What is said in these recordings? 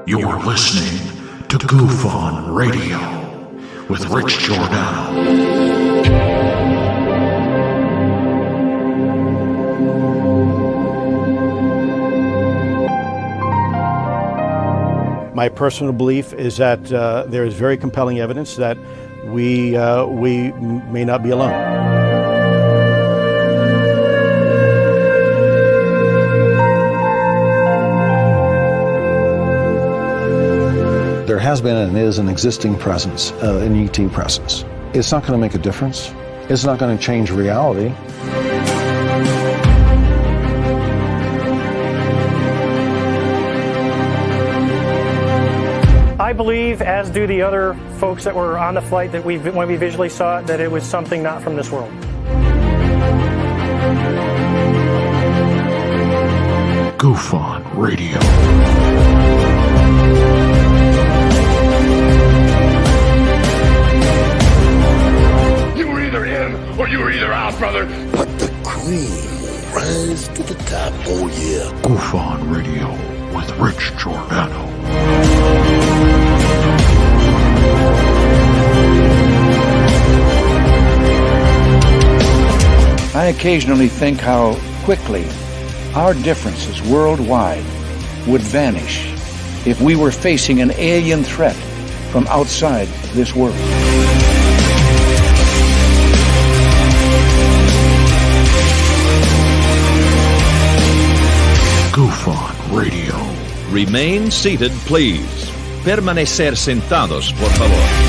You're listening to Goof On Radio with Rich Giordano. My personal belief is that there is very compelling evidence that we may not be alone. There has been and is an existing presence, an ET presence. It's not going to make a difference. It's not going to change reality. I believe, as do the other folks that were on the flight, that when we visually saw it, that it was something not from this world. Goof On Radio. You were either in or you were either out, brother. But the cream will rise to the top, oh yeah. Goof On Radio with Rich Giordano. I occasionally think how quickly our differences worldwide would vanish if we were facing an alien threat from outside this world. Goof On Radio. Remain seated, please. Permanecer sentados, por favor.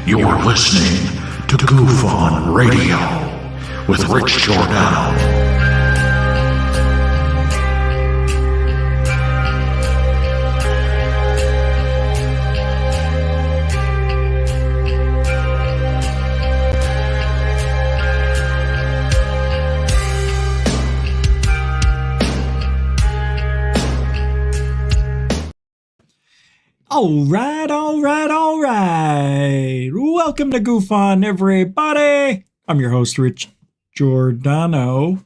You're listening to Goof On Radio with Rich Giordano. All right. Welcome to Goof On, everybody. I'm your host, Rich Giordano.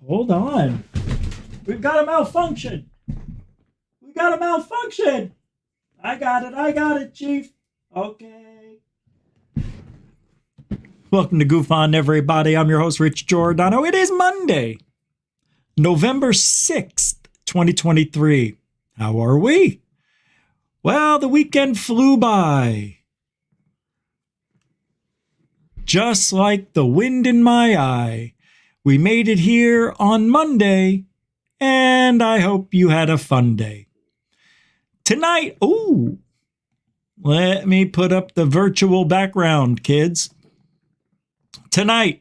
Hold on. We've got a malfunction. I got it, Chief. Okay. Welcome to Goof On, everybody. I'm your host, Rich Giordano. It is Monday, November 6th, 2023. How are we? Well, the weekend flew by. Just like the wind in my eye. We made it here on Monday, and I hope you had a fun day. Tonight, let me put up the virtual background, kids. Tonight,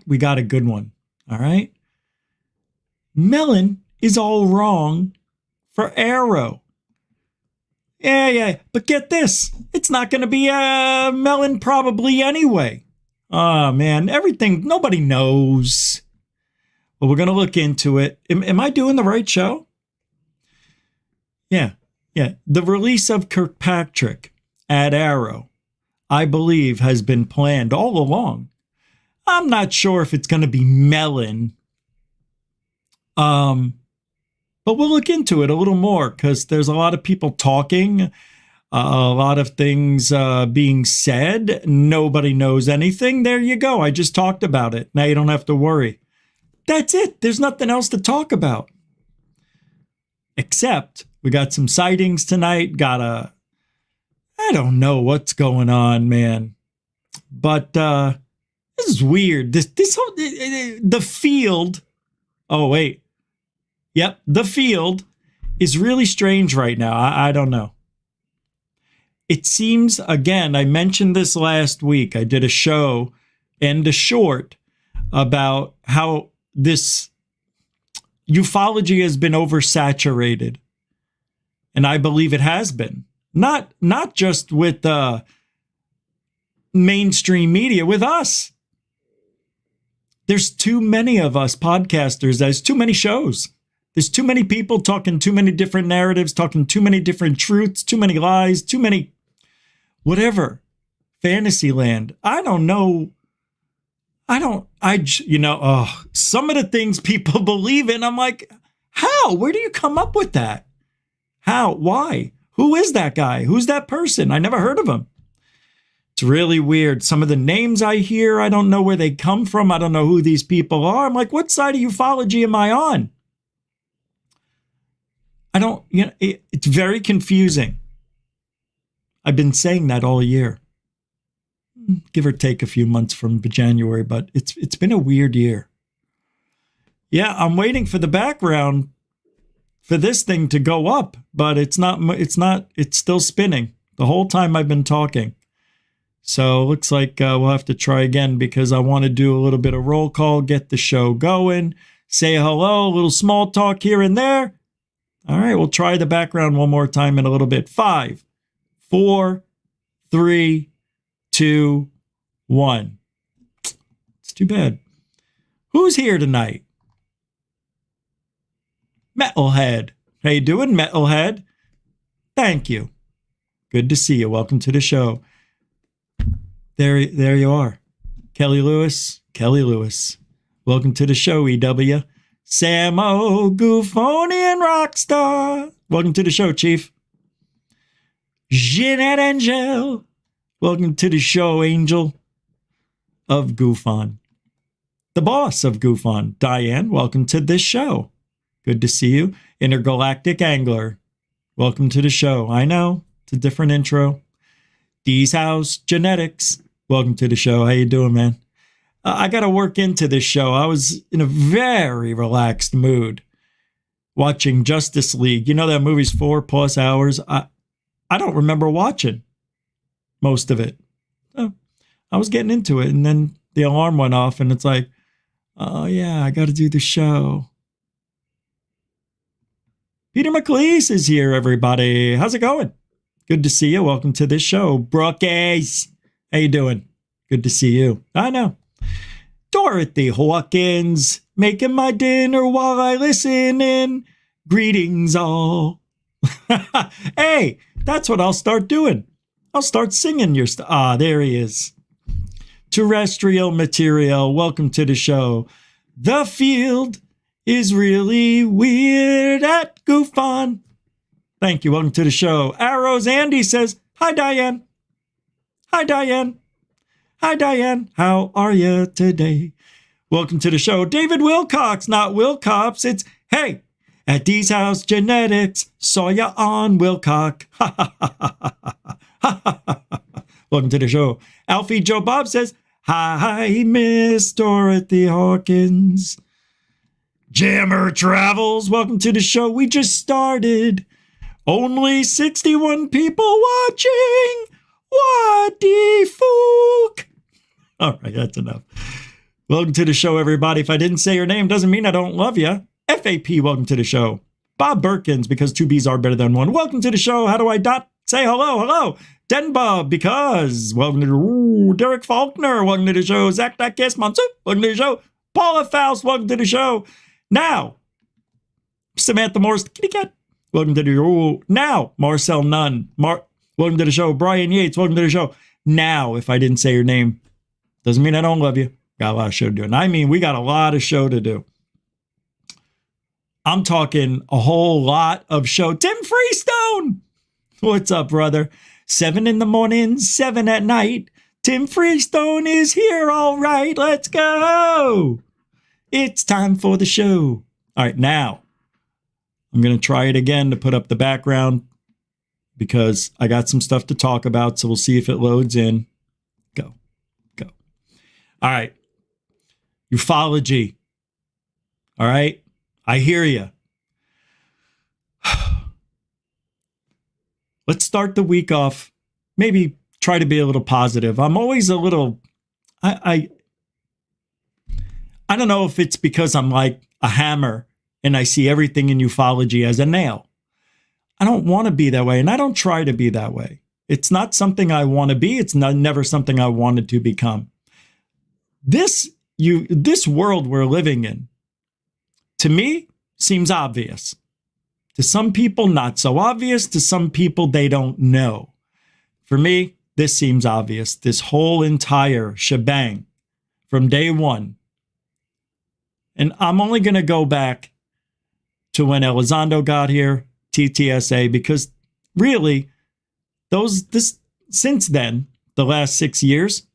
we got a good one, all right? Mellon is all wrong for AARO. Yeah, but get this. It's not going to be Mellon probably anyway. Oh, man, nobody knows. Well, we're going to look into it. Am I doing the right show? Yeah. The release of Kirkpatrick AARO, I believe, has been planned all along. I'm not sure if it's going to be Mellon. But we'll look into it a little more because there's a lot of people talking, a lot of things being said. Nobody knows anything. There you go. I just talked about it. Now you don't have to worry. That's it. There's nothing else to talk about. Except we got some sightings tonight. I don't know what's going on, man. But this is weird. This whole, the field. Oh, wait. Yep, the field is really strange right now. I don't know. It seems, again, I mentioned this last week. I did a show and a short about how this ufology has been oversaturated. And I believe it has been. Not just with mainstream media, with us. There's too many of us podcasters. There's too many shows. There's too many people talking too many different narratives, talking too many different truths, too many lies, too many whatever. Fantasyland. I don't know some of the things people believe in, I'm like, how? Where do you come up with that? How? Why? Who is that guy? Who's that person? I never heard of him. It's really weird. Some of the names I hear, I don't know where they come from. I don't know who these people are. I'm like, what side of ufology am I on? It's very confusing. I've been saying that all year. Give or take a few months from January, but it's been a weird year. Yeah, I'm waiting for the background for this thing to go up, but it's still spinning the whole time I've been talking. So looks like we'll have to try again because I want to do a little bit of roll call, get the show going, say hello, a little small talk here and there. All right, we'll try the background one more time in a little bit. 5, 4, 3, 2, 1. It's too bad. Who's here tonight? Metalhead. How you doing, Metalhead? Thank you. Good to see you. Welcome to the show. There you are. Kelly Lewis. Welcome to the show, EW. Samo Goofonian Rockstar. Welcome to the show, Chief. Jeanette Angel. Welcome to the show, Angel of Goofon. The boss of Goofon, Diane. Welcome to this show. Good to see you. Intergalactic Angler. Welcome to the show. I know, it's a different intro. D's House Genetics. Welcome to the show. How you doing, man? I got to work into this show. I was in a very relaxed mood watching Justice League. You know that movie's 4+ hours. I don't remember watching most of it. So I was getting into it, and then the alarm went off, and it's like, oh, yeah, I got to do the show. Peter McLeese is here, everybody. How's it going? Good to see you. Welcome to this show. Brookies. How you doing? Good to see you. I know. Dorothy Hawkins, making my dinner while I listen in. Greetings all. Hey, that's what I'll start doing. I'll start singing your stuff. Ah, there he is. Terrestrial Material, welcome to the show. The field is really weird at Goofon. Thank you. Welcome to the show. Arrows Andy says, hi, Diane. Hi, Diane. Hi, Diane. How are you today? Welcome to the show. David Wilcox, not Wilcox. It's, hey, at D's House Genetics, saw ya on Wilcox. Welcome to the show. Alfie Joe Bob says, hi, Miss Dorothy Hawkins. Jammer Travels, welcome to the show. We just started. Only 61 people watching. What the fuck? All right, that's enough. Welcome to the show, everybody. If I didn't say your name, doesn't mean I don't love you. FAP, welcome to the show. Bob Birkins, because 2 B's are better than 1. Welcome to the show. How do I say hello? Hello. Denbob, because welcome to the Derek Faulkner, welcome to the show. Zach Kiss Monsu, welcome to the show. Paula Faust, welcome to the show. Now, Samantha Morris, kitty cat, welcome to the show. Now, Marcel Nunn, welcome to the show. Brian Yates, welcome to the show. Now, if I didn't say your name, doesn't mean I don't love you. Got a lot of show to do. And I mean, we got a lot of show to do. I'm talking a whole lot of show. Tim Freestone, what's up, brother? 7 in the morning, 7 at night. Tim Freestone is here, all right. Let's go. It's time for the show. All right, now I'm going to try it again to put up the background because I got some stuff to talk about, so we'll see if it loads in. Go. All right. Ufology. All right. I hear you. Let's start the week off. Maybe try to be a little positive. I'm always a little, I don't know if it's because I'm like a hammer and I see everything in ufology as a nail. I don't want to be that way, and I don't try to be that way. It's not something I want to be. It's never something I wanted to become. This world we're living in, to me, seems obvious. To some people, not so obvious. To some people, they don't know. For me, this seems obvious. This whole entire shebang, from day one. And I'm only going to go back to when Elizondo got here, TTSA, because really, since then, the last 6 years,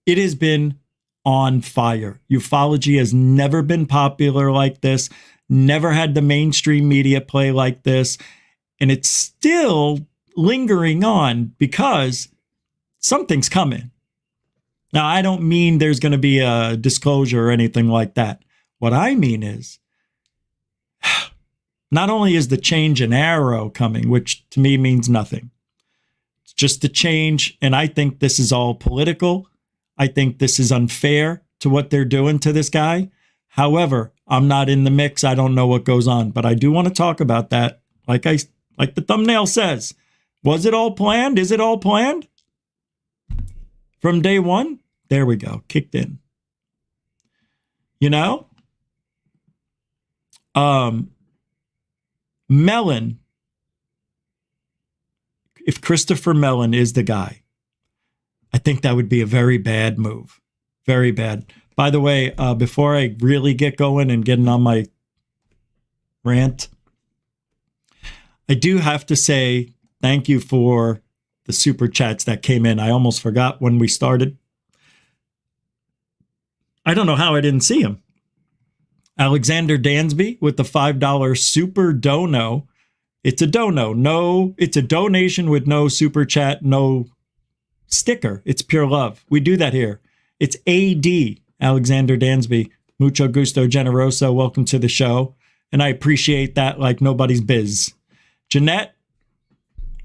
it has been on fire. Ufology has never been popular like this, never had the mainstream media play like this, and it's still lingering on because something's coming. Now, I don't mean there's going to be a disclosure or anything like that. What I mean is, not only is the change in AARO coming, which to me means nothing, it's just a change, and I think this is all political. I think this is unfair to what they're doing to this guy. However, I'm not in the mix. I don't know what goes on, but I do want to talk about that. Like the thumbnail says, was it all planned? Is it all planned? From day one? There we go. Kicked in. You know? Mellon. If Christopher Mellon is the guy, I think that would be a very bad move. Very bad. By the way, before I really get going and getting on my rant, I do have to say thank you for the super chats that came in. I almost forgot when we started. I don't know how I didn't see him. Alexander Dansby with the $5 super dono. It's a dono. No, it's a donation with no super chat, no sticker. It's pure love. We do that here. It's AD, Alexander Dansby. Mucho gusto generoso. Welcome to the show. And I appreciate that like nobody's biz. Jeanette,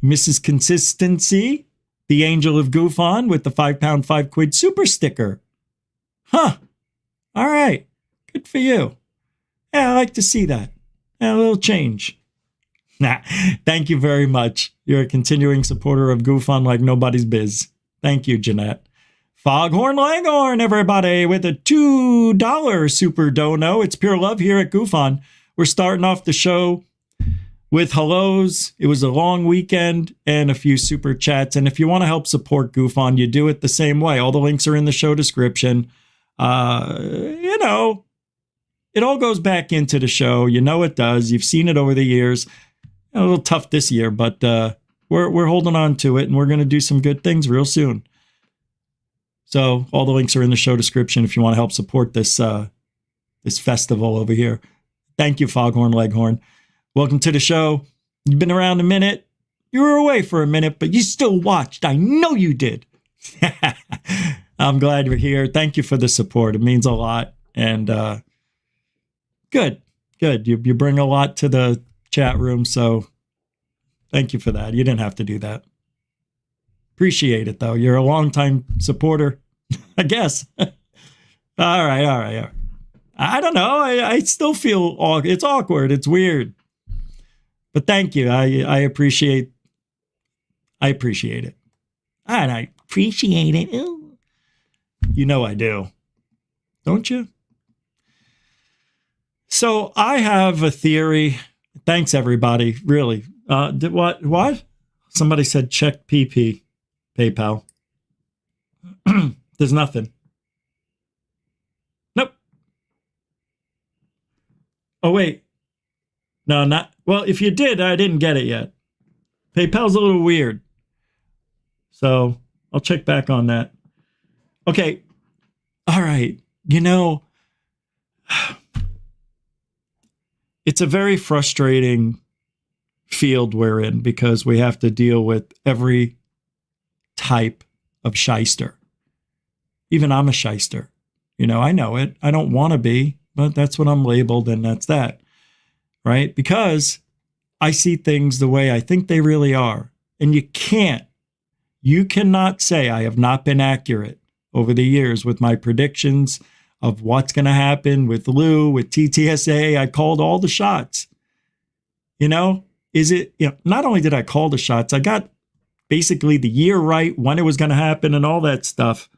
Mrs. Consistency, the angel of goof on with the £5, £5 super sticker. Huh. All right. Good for you. Yeah, I like to see that. Yeah, a little change. Nah, thank you very much. You're a continuing supporter of Goof On like nobody's biz. Thank you, Jeanette. Foghorn Langhorn, everybody, with a $2 super dono. It's pure love here at Goof On. We're starting off the show with hellos. It was a long weekend and a few super chats. And if you want to help support Goof On, you do it the same way. All the links are in the show description. You know, it all goes back into the show. You know it does. You've seen it over the years. A little tough this year, but we're holding on to it, and we're going to do some good things real soon. So all the links are in the show description if you want to help support this this festival over here. Thank you, Foghorn Leghorn. Welcome to the show. You've been around a minute. You were away for a minute, but you still watched. I know you did. I'm glad you're here. Thank you for the support. It means a lot. And good. You bring a lot to the chat room, so thank you for that. You didn't have to do that. Appreciate it, though. You're a longtime supporter, I guess. All right. I don't know. I still feel it's awkward. It's weird. But thank you. I appreciate it. And I appreciate it. Ooh. You know I do. Don't you? So I have a theory. Thanks, everybody. Really. What? Somebody said check PayPal. There's nothing. Nope. Oh, wait. No, not. Well, if you did, I didn't get it yet. PayPal's a little weird. So I'll check back on that. Okay. All right. You know, it's a very frustrating field we're in because we have to deal with every type of shyster. Even I'm a shyster. You know, I know it. I don't want to be, but that's what I'm labeled, and that's that. Right? Because I see things the way I think they really are. And you cannot say I have not been accurate over the years with my predictions of what's going to happen with Lou, with TTSA. I called all the shots. You know, not only did I call the shots, I got basically the year right, when it was going to happen and all that stuff,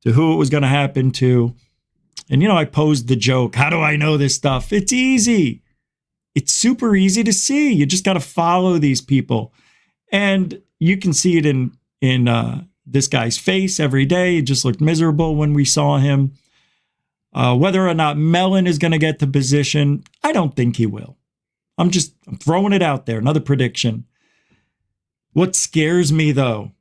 to who it was going to happen to. And, I posed the joke. How do I know this stuff? It's easy. It's super easy to see. You just got to follow these people. And you can see it in this guy's face every day. He just looked miserable when we saw him. Whether or not Mellon is going to get the position, I don't think he will. I'm throwing it out there. Another prediction. What scares me, though,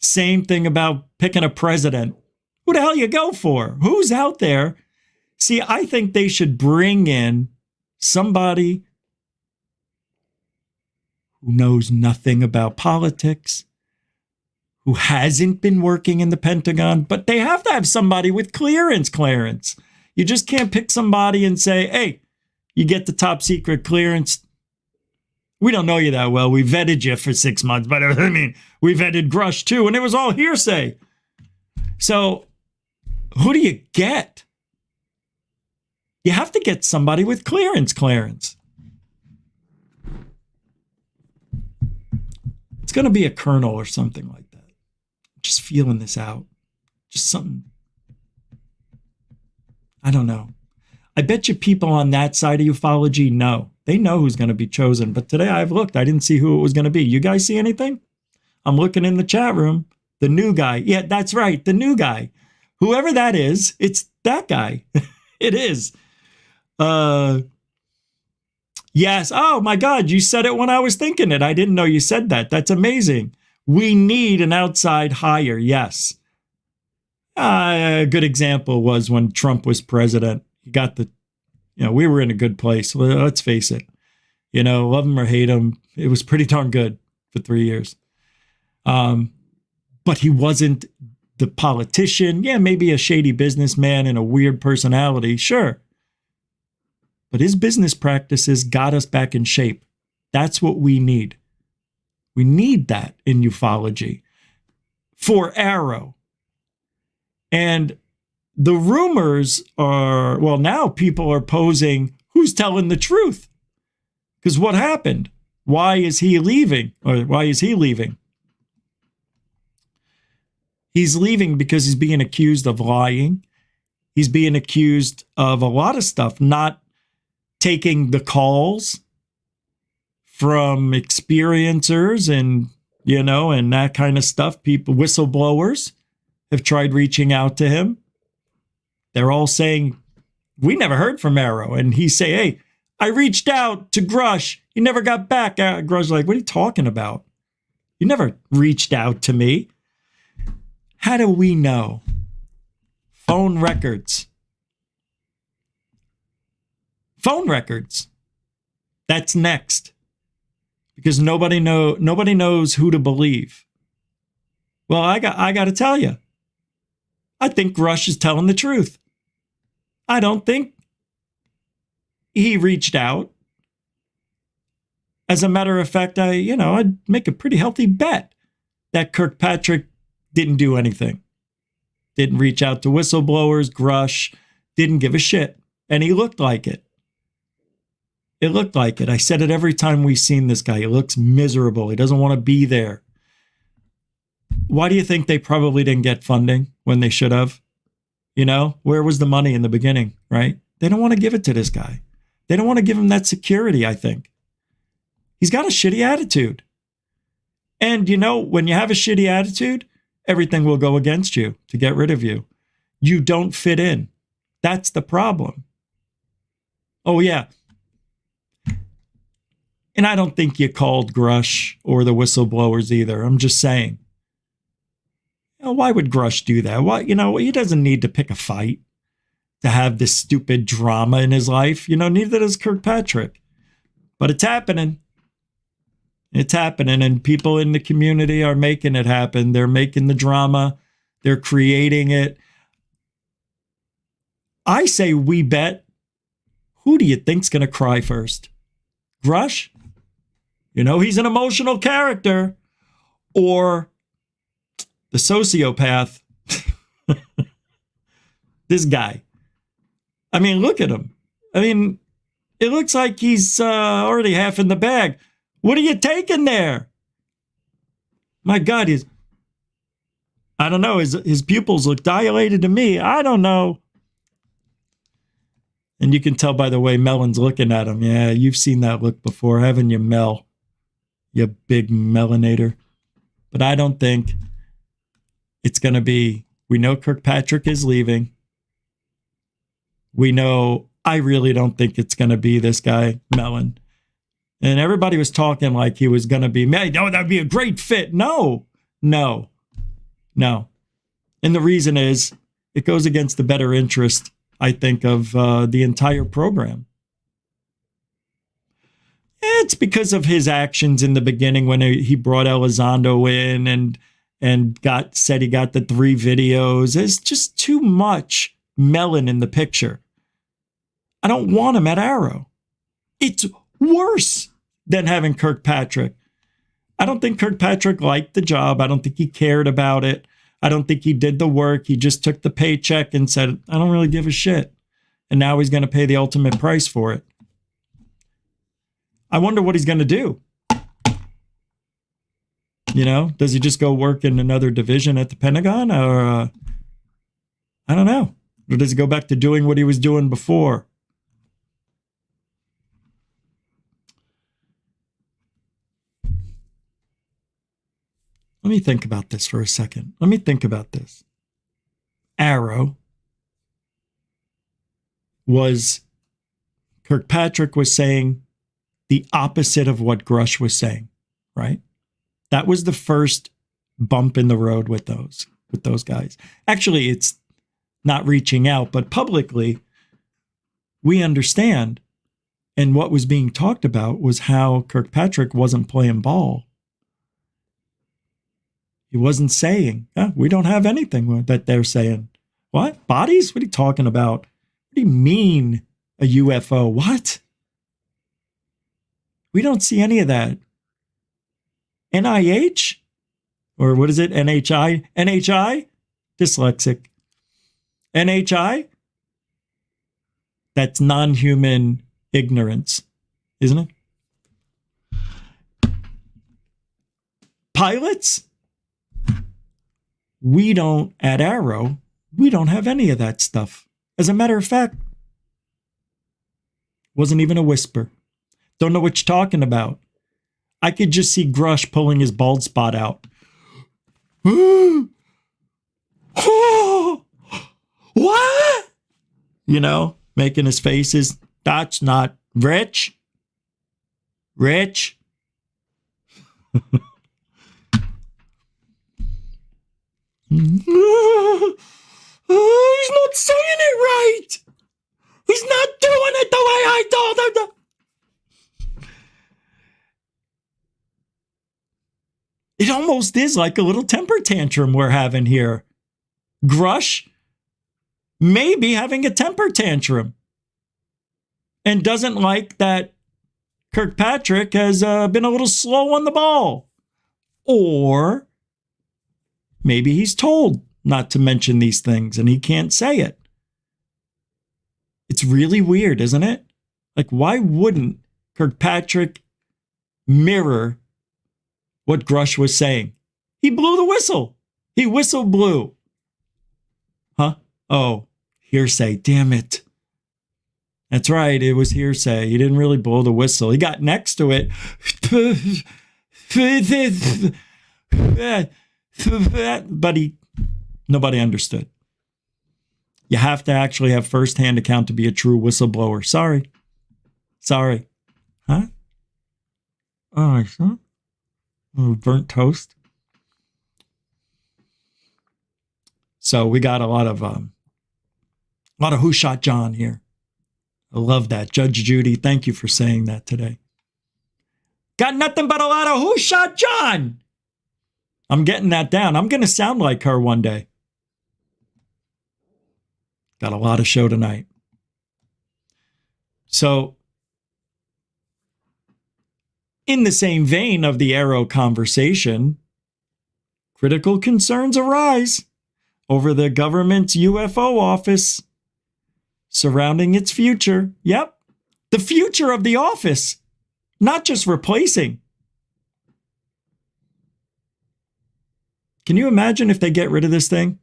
same thing about picking a president. Who the hell you go for? Who's out there? See, I think they should bring in somebody who knows nothing about politics, who hasn't been working in the Pentagon, but they have to have somebody with clearance. You just can't pick somebody and say, hey, you get the top secret clearance. We don't know you that well. We vetted you for 6 months, but I mean, we vetted Grush too, and it was all hearsay. So who do you get? You have to get somebody with clearance. It's going to be a colonel or something like that. Just feeling this out. Just something. I don't know. I bet you people on that side of ufology know. They know who's going to be chosen. But today I've looked. I didn't see who it was going to be. You guys see anything? I'm looking in the chat room. The new guy. Yeah, that's right. The new guy. Whoever that is, it's that guy. It is. Yes. Oh my God, you said it when I was thinking it. I didn't know you said that. That's amazing. We need an outside hire. Yes. A good example was when Trump was president. He got we were in a good place. Well, let's face it. Love him or hate him, it was pretty darn good for 3 years. But he wasn't the politician. Yeah, maybe a shady businessman and a weird personality. Sure. But his business practices got us back in shape. That's what we need. We need that in ufology for AARO. And the rumors are, well, now people are posing, who's telling the truth? Because what happened? Why is he leaving? Or why is he leaving? He's leaving because he's being accused of lying. He's being accused of a lot of stuff, not taking the calls from experiencers and that kind of stuff. People, whistleblowers, have tried reaching out to him. They're all saying, we never heard from AARO. And he say, hey, I reached out to Grush. He never got back. Grush like, what are you talking about? You never reached out to me. How do we know? Phone records. Phone records. That's next. Because nobody knows who to believe. Well, I got to tell you. I think Grush is telling the truth. I don't think he reached out. As a matter of fact, I'd make a pretty healthy bet that Kirkpatrick didn't do anything. Didn't reach out to whistleblowers. Grush didn't give a shit. And he looked like it. It looked like it. I said it every time we've seen this guy. He looks miserable. He doesn't want to be there. Why do you think they probably didn't get funding when they should have? Where was the money in the beginning, right? They don't want to give it to this guy. They don't want to give him that security, I think. He's got a shitty attitude. And, when you have a shitty attitude, everything will go against you to get rid of you. You don't fit in. That's the problem. Oh, yeah. And I don't think you called Grush or the whistleblowers either. I'm just saying. Why would Grush do that? Why, he doesn't need to pick a fight to have this stupid drama in his life. Neither does Kirkpatrick. But it's happening. It's happening, and people in the community are making it happen. They're making the drama. They're creating it. I say we bet. Who do you think's going to cry first? Grush? He's an emotional character. Or the sociopath. This guy. I mean, look at him. I mean, it looks like he's already half in the bag. What are you taking there? My God, I don't know. His pupils look dilated to me. I don't know. And you can tell by the way Mellon's looking at him. Yeah, you've seen that look before, haven't you, Mel? You big melanator. But I don't think it's going to be, we know Kirkpatrick is leaving. We know, I really don't think it's going to be this guy, Mellon. And everybody was talking like he was going to be, man, oh, that'd be a great fit. No. And the reason is it goes against the better interest, I think, of the entire program. It's because of his actions in the beginning when he brought Elizondo in and said he got the 3 videos. There's just too much Mellon in the picture. I don't want him at AARO. It's worse than having Kirkpatrick. I don't think Kirkpatrick liked the job. I don't think he cared about it. I don't think he did the work. He just took the paycheck and said, I don't really give a shit. And now he's going to pay the ultimate price for it. I wonder what he's going to do. You know, does he just go work in another division at the Pentagon? Or, I don't know. Or does he go back to doing what he was doing before? Let me think about this for a second. Let me think about this. AARO was, Kirkpatrick was saying the opposite of what Grush was saying, right? That was the first bump in the road with those guys. Actually, it's not reaching out, but publicly, we understand. And what was being talked about was how Kirkpatrick wasn't playing ball. He wasn't saying, we don't have anything that they're saying. What? Bodies? What are you talking about? What do you mean a UFO? What? We don't see any of that. NIH? Or what is it? NHI? NHI? Dyslexic. NHI? That's non-human ignorance, isn't it? Pilots? We don't, at AARO, we don't have any of that stuff. As a matter of fact, wasn't even a whisper. Don't know what you're talking about. I could just see Grush pulling his bald spot out. What? You know, making his faces. That's not Rich. Rich. He's not saying it right. He's not doing it the way I told him to. It almost is like a little temper tantrum we're having here. Grush may be having a temper tantrum and doesn't like that Kirkpatrick has been a little slow on the ball. Or maybe he's told not to mention these things and he can't say it. It's really weird, isn't it? Like, why wouldn't Kirkpatrick mirror what Grush was saying? He blew the whistle. He whistle blew. Huh? Oh, hearsay. Damn it. That's right. It was hearsay. He didn't really blow the whistle. He got next to it. But nobody understood. You have to actually have first-hand account to be a true whistleblower. Sorry. Huh? Oh, huh? Burnt toast. So we got a lot of who shot John here. I love that. Judge Judy, thank you for saying that today. Got nothing but a lot of who shot John. I'm getting that down. I'm going to sound like her one day. Got a lot of show tonight. So, in the same vein of the AARO conversation, critical concerns arise over the government's UFO office surrounding its future. Yep, the future of the office, not just replacing. Can you imagine if they get rid of this thing?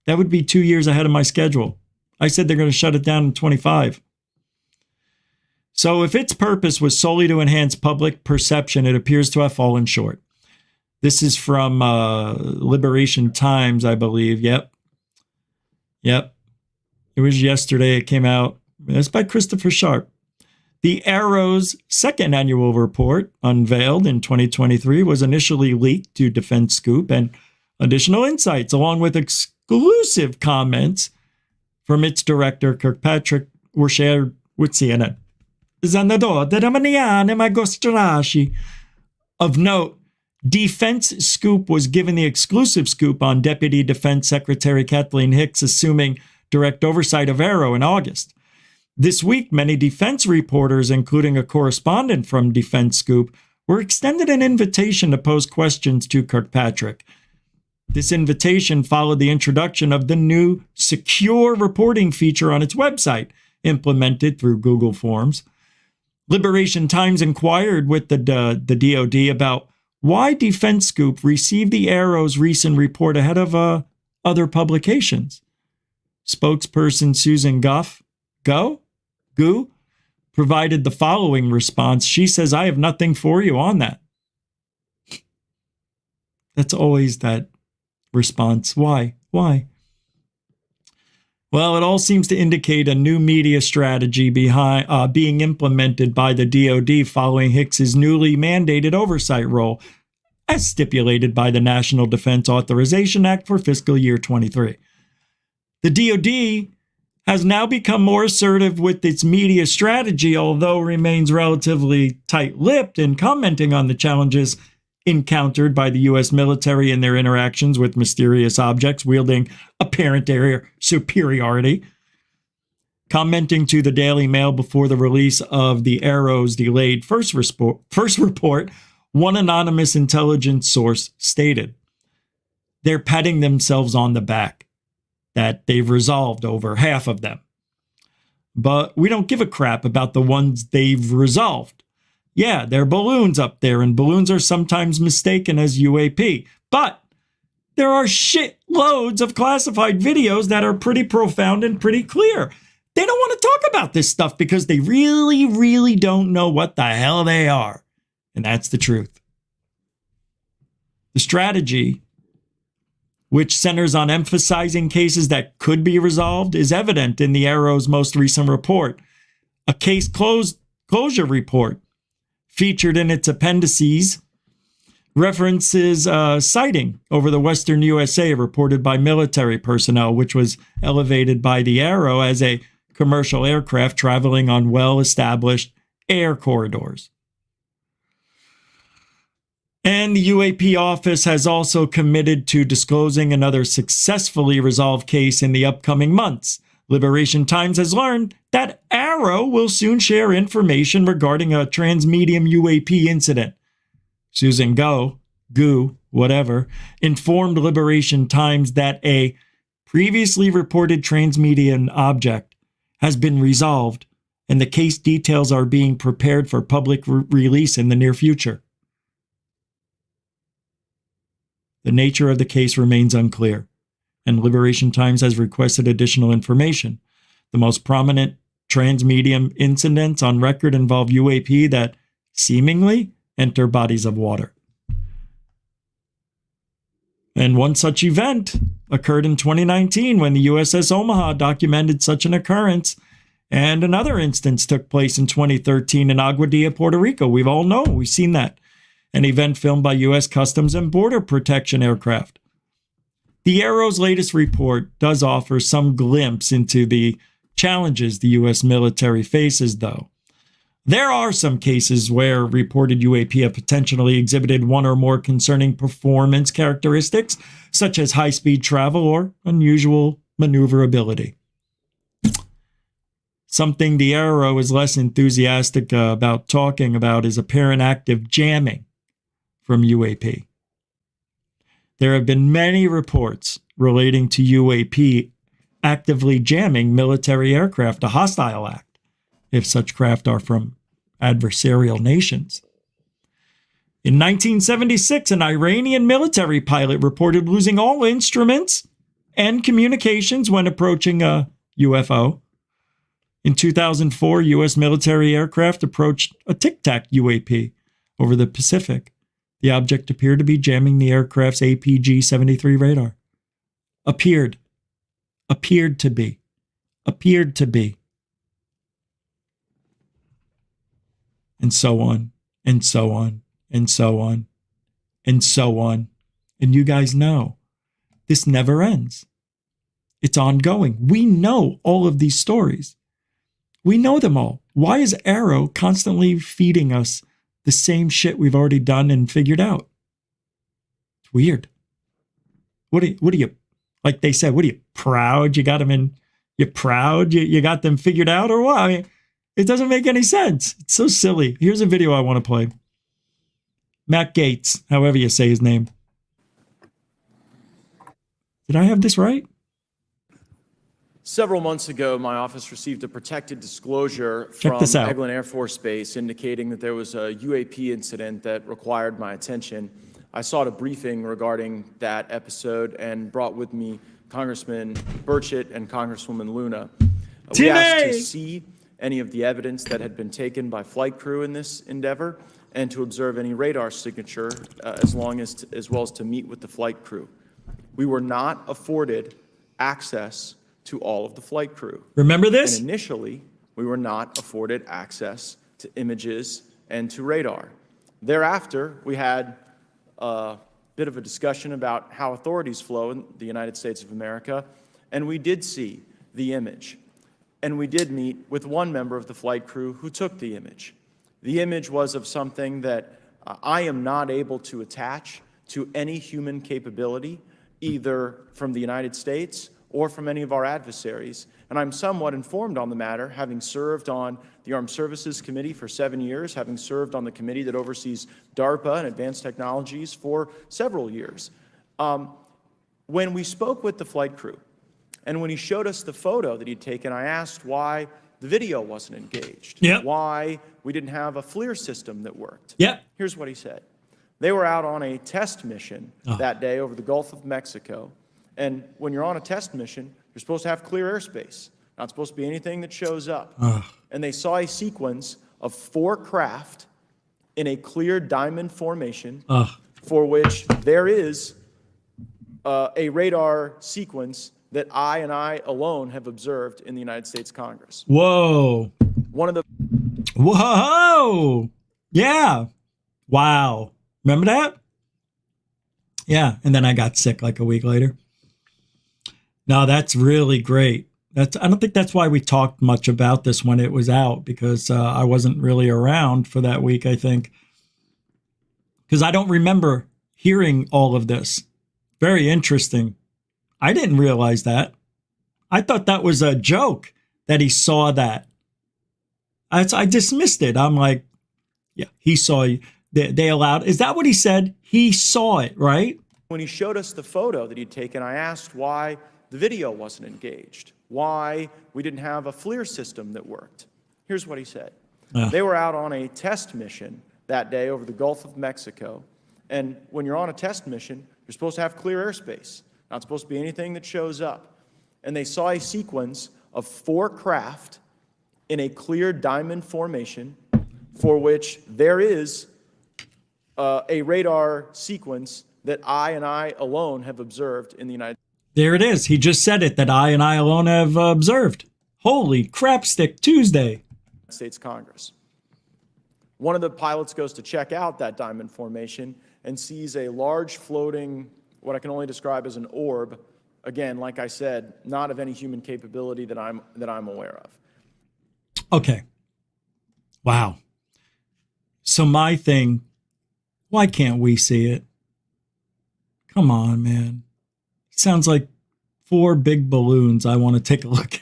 That would be 2 years ahead of my schedule. I said they're going to shut it down in 25. So if its purpose was solely to enhance public perception, it appears to have fallen short. This is from Liberation Times, I believe. Yep. It was yesterday. It came out. It's by Christopher Sharp. The AARO's second annual report, unveiled in 2023, was initially leaked to Defense Scoop, and additional insights, along with exclusive comments from its director, Kirkpatrick, were shared with CNN. Of note, Defense Scoop was given the exclusive scoop on Deputy Defense Secretary Kathleen Hicks assuming direct oversight of AARO in August. This week, many defense reporters, including a correspondent from Defense Scoop, were extended an invitation to pose questions to Kirkpatrick. This invitation followed the introduction of the new secure reporting feature on its website, implemented through Google Forms. Liberation Times inquired with the DoD about why Defense Scoop received the AARO's recent report ahead of other publications. Spokesperson Susan Gu provided the following response. She says, "I have nothing for you on that." That's always that response. Why? Well, it all seems to indicate a new media strategy behind being implemented by the DoD following Hicks's newly mandated oversight role, as stipulated by the National Defense Authorization Act for fiscal year 23. The DoD has now become more assertive with its media strategy, although remains relatively tight-lipped in commenting on the challenges encountered by the U.S. military in their interactions with mysterious objects wielding apparent air superiority. Commenting to the Daily Mail before the release of the AARO's delayed first report, one anonymous intelligence source stated, "They're patting themselves on the back, that they've resolved over half of them. But we don't give a crap about the ones they've resolved. Yeah, there are balloons up there, and balloons are sometimes mistaken as UAP. But there are shitloads of classified videos that are pretty profound and pretty clear. They don't want to talk about this stuff because they really, really don't know what the hell they are." And that's the truth. The strategy, which centers on emphasizing cases that could be resolved, is evident in the AARO's most recent report. A case closure report featured in its appendices references a sighting over the western USA reported by military personnel, which was elevated by the AARO as a commercial aircraft traveling on well-established air corridors. And the UAP office has also committed to disclosing another successfully resolved case in the upcoming months. Liberation Times has learned that AARO will soon share information regarding a transmedium UAP incident. Susan Gu, informed Liberation Times that a previously reported transmedium object has been resolved, and the case details are being prepared for public release in the near future. The nature of the case remains unclear, and Liberation Times has requested additional information. The most prominent transmedium incidents on record involve UAP that seemingly enter bodies of water. And one such event occurred in 2019 when the USS Omaha documented such an occurrence, and another instance took place in 2013 in Aguadilla, Puerto Rico. We've seen that. An event filmed by U.S. Customs and Border Protection aircraft. The AARO's latest report does offer some glimpse into the challenges the U.S. military faces, though. There are some cases where reported UAP have potentially exhibited one or more concerning performance characteristics, such as high-speed travel or unusual maneuverability. Something the AARO is less enthusiastic about talking about is apparent active jamming from UAP. There have been many reports relating to UAP actively jamming military aircraft, a hostile act, if such craft are from adversarial nations. In 1976, an Iranian military pilot reported losing all instruments and communications when approaching a UFO. In 2004, U.S. military aircraft approached a Tic Tac UAP over the Pacific. The object appeared to be jamming the aircraft's APG-73 radar. Appeared to be. And so on, and so on, and so on, and so on. And you guys know, this never ends. It's ongoing. We know all of these stories. We know them all. Why is AARO constantly feeding us the same shit we've already done and figured out? It's weird. What are you, like they said, what are you, proud you got them in, you're proud you got them figured out or what? I mean, it doesn't make any sense. It's so silly. Here's a video I want to play. Matt Gates, however you say his name. Did I have this right? Several months ago, my office received a protected disclosure from Eglin Air Force Base indicating that there was a UAP incident that required my attention. I sought a briefing regarding that episode and brought with me Congressman Burchett and Congresswoman Luna. We asked to see any of the evidence that had been taken by flight crew in this endeavor and to observe any radar signature as well as to meet with the flight crew. We were not afforded access to all of the flight crew. Remember this? And initially, we were not afforded access to images and to radar. Thereafter, we had a bit of a discussion about how authorities flow in the United States of America, and we did see the image. And we did meet with one member of the flight crew who took the image. The image was of something that I am not able to attach to any human capability, either from the United States or from any of our adversaries. And I'm somewhat informed on the matter, having served on the Armed Services Committee for 7 years, having served on the committee that oversees DARPA and advanced technologies for several years. When we spoke with the flight crew, and when he showed us the photo that he'd taken, I asked why the video wasn't engaged, why we didn't have a FLIR system that worked. Here's what he said. They were out on a test mission that day over the Gulf of Mexico. And when you're on a test mission, you're supposed to have clear airspace. Not supposed to be anything that shows up. And they saw a sequence of 4 craft in a clear diamond formation for which there is a radar sequence that I alone have observed in the United States Congress. Whoa. One of the... Whoa. Yeah. Wow. Remember that? Yeah. And then I got sick like a week later. No, that's really great. I don't think that's why we talked much about this when it was out, because I wasn't really around for that week, I think. Because I don't remember hearing all of this. Very interesting. I didn't realize that. I thought that was a joke that he saw that. I dismissed it. I'm like, yeah, he saw you. They allowed. Is that what he said? He saw it, right? When he showed us the photo that he'd taken, I asked why the video wasn't engaged, why we didn't have a FLIR system that worked. Here's what he said. They were out on a test mission that day over the Gulf of Mexico. And when you're on a test mission, you're supposed to have clear airspace. Not supposed to be anything that shows up. And they saw a sequence of 4 craft in a clear diamond formation for which there is a radar sequence that I alone have observed in the United States. There it is. He just said it, that I alone have observed. Holy crapstick Tuesday. States Congress. One of the pilots goes to check out that diamond formation and sees a large floating, what I can only describe as an orb. Again, like I said, not of any human capability that I'm aware of. Okay. Wow. So my thing, why can't we see it? Come on, man. Sounds like 4 big balloons I want to take a look at.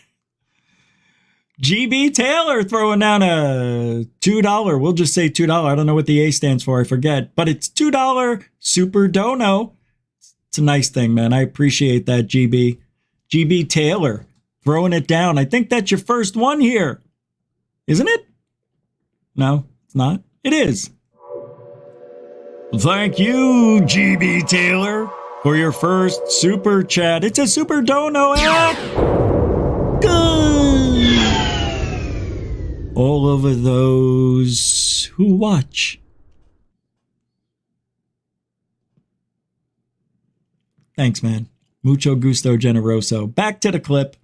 GB Taylor throwing down a $2. We'll just say $2. I don't know what the A stands for. I forget. But it's $2 super dono. It's a nice thing, man. I appreciate that, GB. GB Taylor throwing it down. I think that's your first one here. Isn't it? No, it's not. It is. Thank you, GB Taylor, for your first super chat. It's a super dono act. Good. All of those who watch Thanks, man. Mucho gusto generoso. Back to the clip.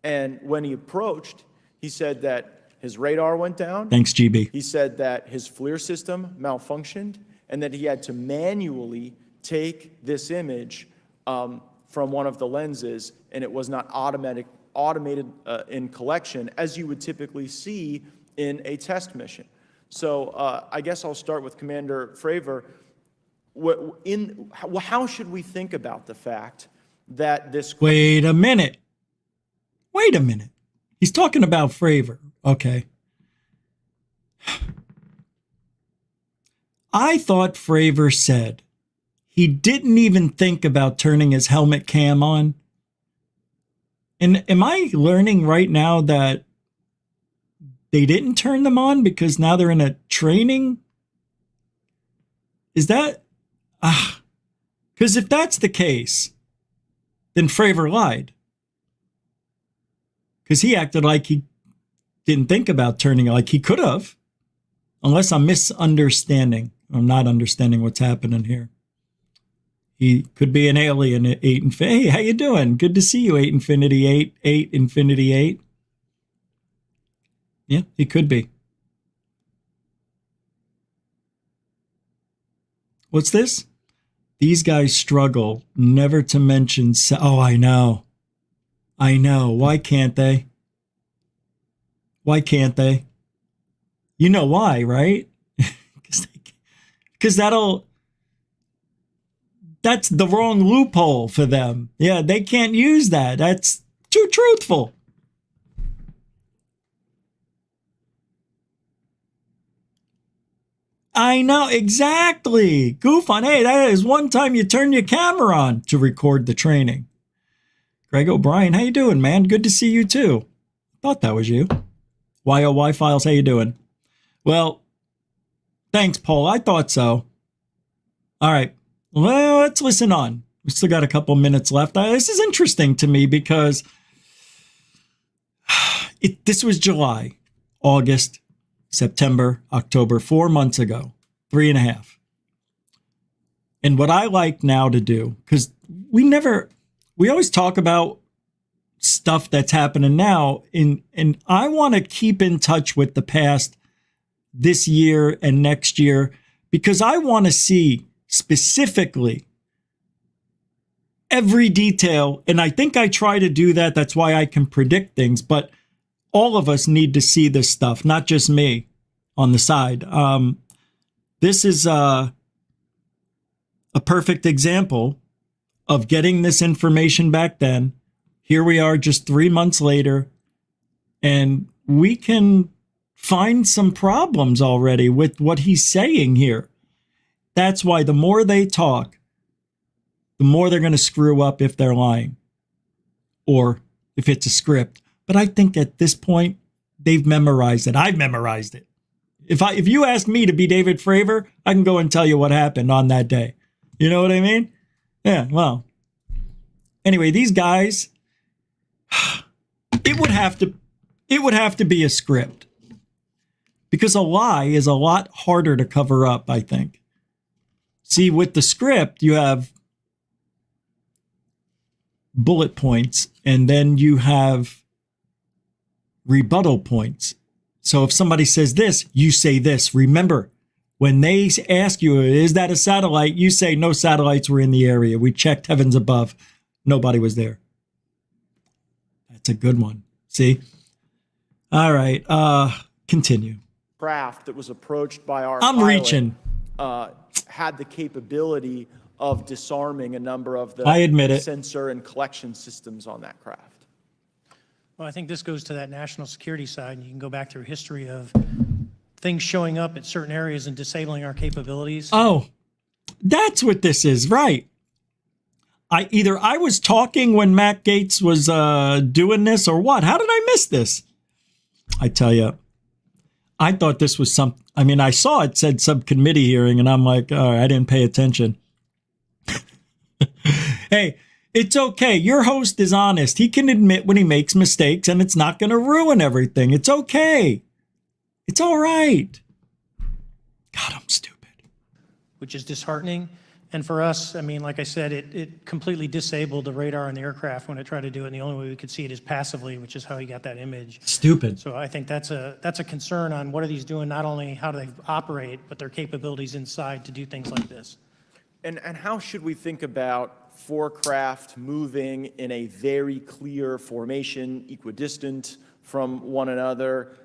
And when he approached, he said that his radar went down. Thanks, GB. He said that his FLIR system malfunctioned and that he had to manually take this image from one of the lenses, and it was not automated in collection as you would typically see in a test mission. So I guess I'll start with Commander Fravor. How should we think about the fact that this... Wait a minute. He's talking about Fravor. Okay. I thought Fravor said he didn't even think about turning his helmet cam on. And am I learning right now that they didn't turn them on because now they're in a training? Is that... Because if that's the case, then Fravor lied. Because he acted like he didn't think about turning, like he could have. Unless I'm misunderstanding. I'm not understanding what's happening here. He could be an alien at 8 Infinity. Hey, how you doing? Good to see you, 8 Infinity 8. 8 Infinity 8. Yeah, he could be. What's this? These guys struggle, never to mention... Oh, I know. Why can't they? You know why, right? Because that's the wrong loophole for them. Yeah, they can't use that. That's too truthful. I know, exactly. Goof on, hey, that is one time you turn your camera on to record the training. Greg O'Brien, how you doing, man? Good to see you too. Thought that was you. YOY Files, how you doing? Well, thanks, Paul. I thought so. All right. Well, let's listen on. We still got a couple minutes left. This is interesting to me because this was July, August, September, October, 4 months ago, 3.5. And what I like now to do, because we always talk about stuff that's happening now, and I want to keep in touch with the past this year and next year, because I want to see specifically every detail. And I think I try to do that. That's why I can predict things, but all of us need to see this stuff, not just me on the side. This is a perfect example of getting this information back then. Here we are just 3 months later, and we can find some problems already with what he's saying here. That's why the more they talk, the more they're going to screw up if they're lying or if it's a script. But I think at this point, they've memorized it. I've memorized it. If you ask me to be David Fravor, I can go and tell you what happened on that day. You know what I mean? Yeah, well. Anyway, these guys, it would have to be a script. Because a lie is a lot harder to cover up, I think. See, with the script, you have bullet points, and then you have rebuttal points. So if somebody says this, you say this. Remember, when they ask you, is that a satellite? You say, no satellites were in the area. We checked heavens above. Nobody was there. That's a good one. See? All right. Continue. Craft that was approached by our I'm pilot, reaching. Had the capability of disarming a number of the I admit it. sensor and collection systems on that craft. Well, I think this goes to that national security side, and you can go back through history of things showing up at certain areas and disabling our capabilities. Oh, that's what this is, right? I was talking when Matt Gaetz was doing this, or what? How did I miss this? I tell you, I thought this was I saw it said subcommittee hearing, and I'm like, all right, I didn't pay attention. Hey, it's okay. Your host is honest. He can admit when he makes mistakes, and it's not going to ruin everything. It's okay. It's all right. God, I'm stupid. which is disheartening. And for us, I mean, like I said, it completely disabled the radar on the aircraft when it tried to do it. And the only way we could see it is passively, which is how you got that image. Stupid. So I think that's a concern on what are these doing, not only how do they operate, but their capabilities inside to do things like this. And how should we think about four craft moving in a very clear formation, equidistant from one another,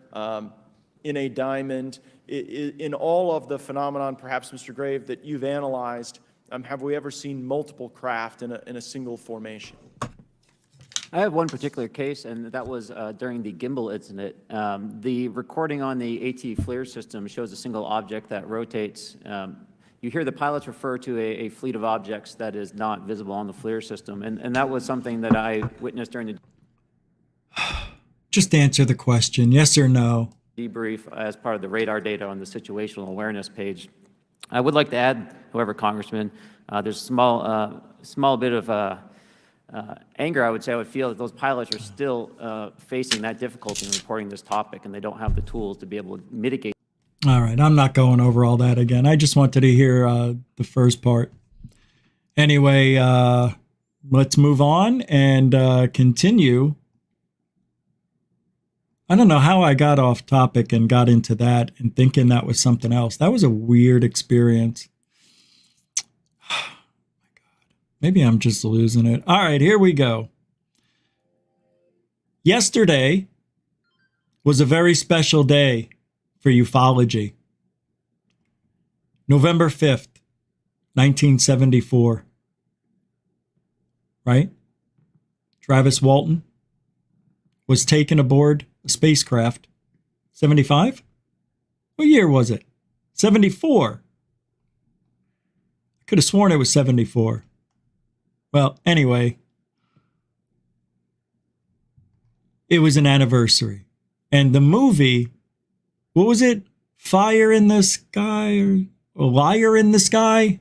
in a diamond? In all of the phenomenon, perhaps, Mr. Grave, that you've analyzed, have we ever seen multiple craft in a single formation? I have one particular case, and that was during the gimbal incident. The recording on the AT FLIR system shows a single object that rotates. You hear the pilots refer to a fleet of objects that is not visible on the FLIR system, and that was something that I witnessed during the Just answer the question, yes or no. debrief as part of the radar data on the situational awareness page. I would like to add, however, Congressman, there's a small bit of anger, I would say. I would feel that those pilots are still facing that difficulty in reporting this topic, and they don't have the tools to be able to mitigate. All right, I'm not going over all that again. I just wanted to hear the first part. Anyway, let's move on and continue. I don't know how I got off topic and got into that and thinking that was something else. That was a weird experience. Oh my God. Maybe I'm just losing it. All right, here we go. Yesterday was a very special day for ufology. November 5th, 1974. Right? Travis Walton was taken aboard a spacecraft. 75? What year was it? 74. I could have sworn it was 74. Well, anyway, it was an anniversary. And the movie, what was it? Fire in the Sky or Liar in the Sky?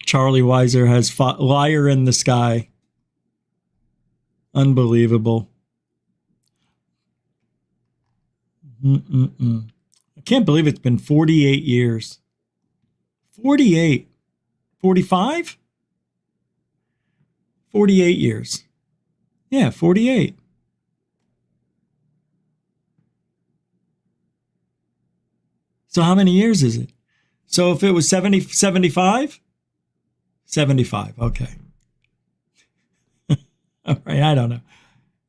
Charlie Weiser has Liar in the Sky. Unbelievable. I can't believe it's been 48 years. 48. 45? 48 years. Yeah, 48. So how many years is it? So if it was 70, 75? 75, okay. All right, I don't know.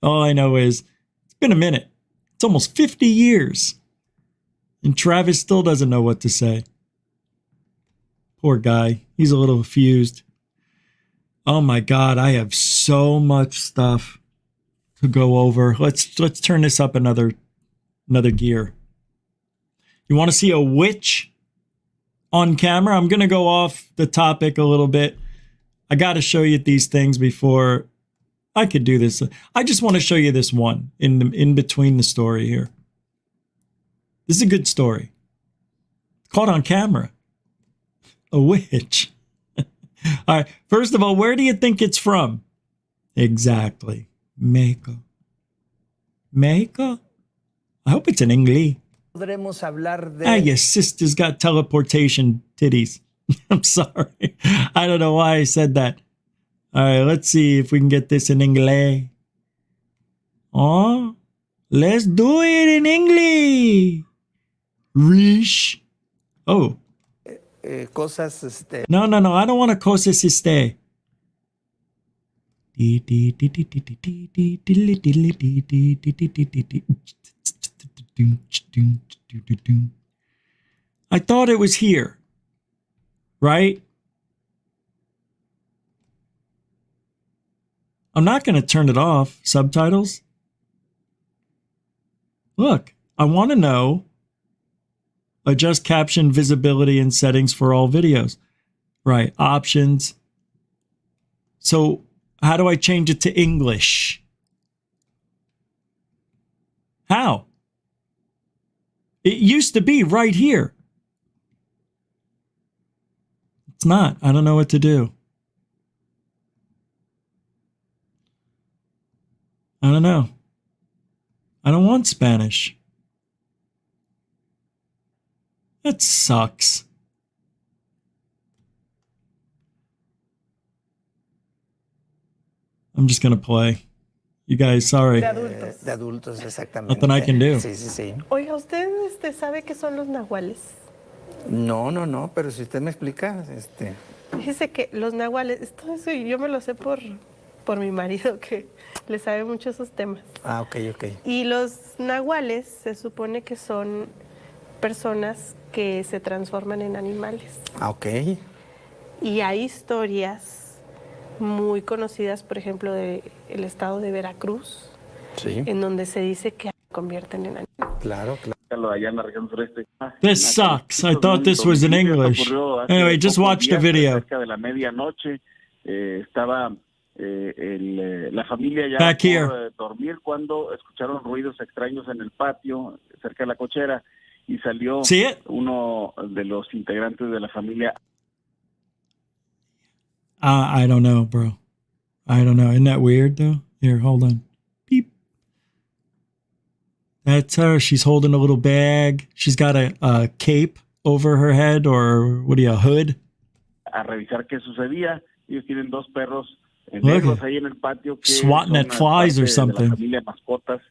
All I know is it's been a minute. It's almost 50 years. And Travis still doesn't know what to say. Poor guy. He's a little fused. Oh my God, I have so much stuff to go over. Let's turn this up another gear. You want to see a witch on camera? I'm going to go off the topic a little bit. I got to show you these things before I could do this. I just want to show you this one in between the story here. This is a good story. Caught on camera. A witch. All right. First of all, where do you think it's from? Exactly. Mexico. Mexico? I hope it's in English. Your sister's got teleportation titties. I'm sorry. I don't know why I said that. All right, let's see if we can get this in English. Oh, let's do it in English. Rish. Oh. No, I don't want a cosas este. I thought it was here, right? I'm not going to turn it off. Subtitles. Look, I want to know. Adjust caption visibility and settings for all videos. Right, options. So how do I change it to English? How? It used to be right here. It's not. I don't know what to do. I don't know. I don't want Spanish. That sucks. I'm just going to play. You guys, sorry. De adultos. De adultos, exactamente. Nothing I can do. Sí, sí, sí. Oiga, ¿usted sabe qué son los nahuales? No, pero si usted me explica, Fíjese que los nahuales, todo eso yo me lo sé por mi marido, que le sabe mucho esos temas. Ah, ok. Y los nahuales se supone que son personas que se transforman en animales. Ah, ok. Y hay historias muy conocidas, por ejemplo, del estado de Veracruz, Sí. en donde se dice que se convierten en animales. Claro. Allá en la región sureste. This sucks. I thought this was in English. Anyway, just watch the video. Cerca de la medianoche estaba la familia ya Back here. por dormir cuando escucharon ruidos extraños en el patio cerca de la cochera y salió uno de los integrantes de la familia. I don't know, bro. I don't know. Isn't that weird, though? Here, hold on. Beep. That's her. She's holding a little bag. She's got a cape over her head, or what do you, a hood? A revisar qué sucedía. Ellos tienen dos perros negros ahí en el patio que swatting at flies or something. De la familia mascotas,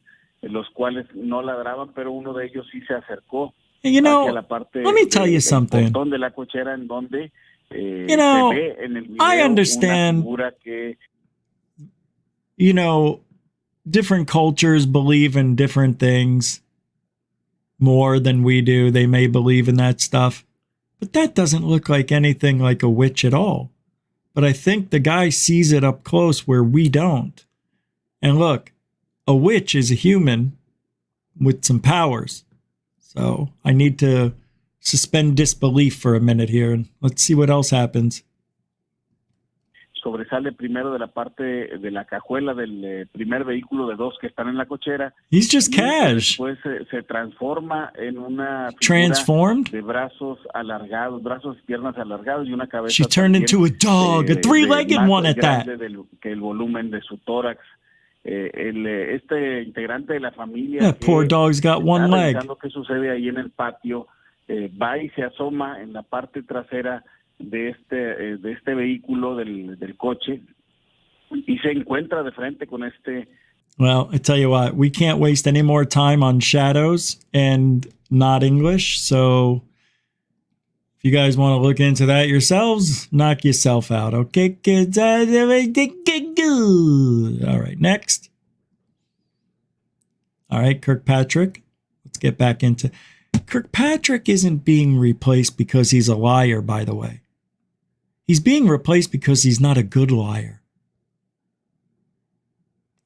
los cuales no ladraban, pero uno de ellos sí se acercó you know, hacia la parte let me tell you something. de la cochera en donde you know, se ve en el video I understand, una figura que, you know, different cultures believe in different things more than we do. They may believe in that stuff, but that doesn't look like anything like a witch at all. But I think the guy sees it up close where we don't. And look, a witch is a human with some powers. So I need to suspend disbelief for a minute here, and let's see what else happens. sobresale primero de la parte de la cajuela del primer vehículo de dos que están en la cochera. He's just cash. Después se transforma en una Transformed? de brazos alargados, brazos y piernas alargados y una cabeza. She turned into a dog, a three-legged one at that. Que el volumen de su tórax. Este integrante de la familia. That poor dog's got one leg. ¿Qué sucede ahí en el patio? Va y se asoma en la parte trasera de este vehículo del coche y se encuentra de frente con este. Well, I tell you what, we can't waste any more time on shadows and not English. So if you guys want to look into that yourselves, knock yourself out. Okay, kids? All right, next. All right, Kirkpatrick. Let's get back into. Kirkpatrick isn't being replaced because he's a liar, by the way. He's being replaced because he's not a good liar.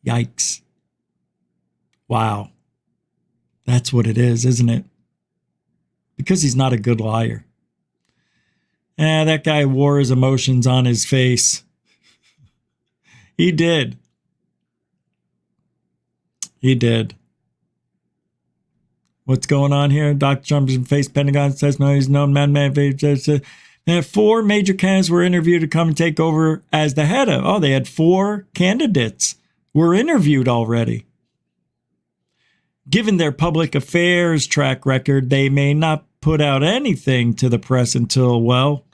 Yikes. Wow. That's what it is, isn't it? Because he's not a good liar. That guy wore his emotions on his face. He did. He did. What's going on here? Dr. Trump's in face. Pentagon says no, he's known man. 4 major candidates were interviewed to come and take over as the head of. Oh, they had 4 candidates were interviewed already. Given their public affairs track record, they may not put out anything to the press until, well,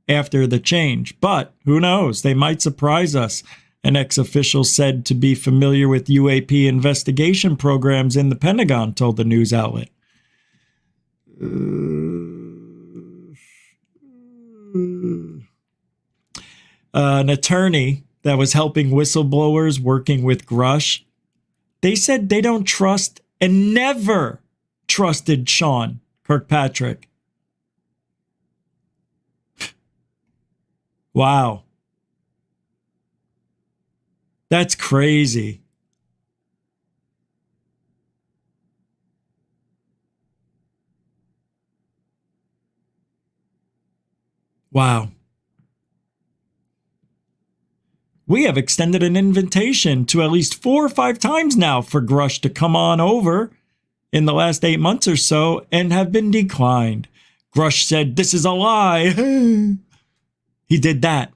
after the change. But who knows? They might surprise us. An ex-official said to be familiar with UAP investigation programs in the Pentagon told the news outlet. An attorney that was helping whistleblowers working with Grush, they said they don't trust and never trusted Sean Kirkpatrick. Wow. That's crazy. Wow. We have extended an invitation to at least 4 or 5 times now for Grush to come on over in the last 8 months or so and have been declined. Grush said, "This is a lie." He did that.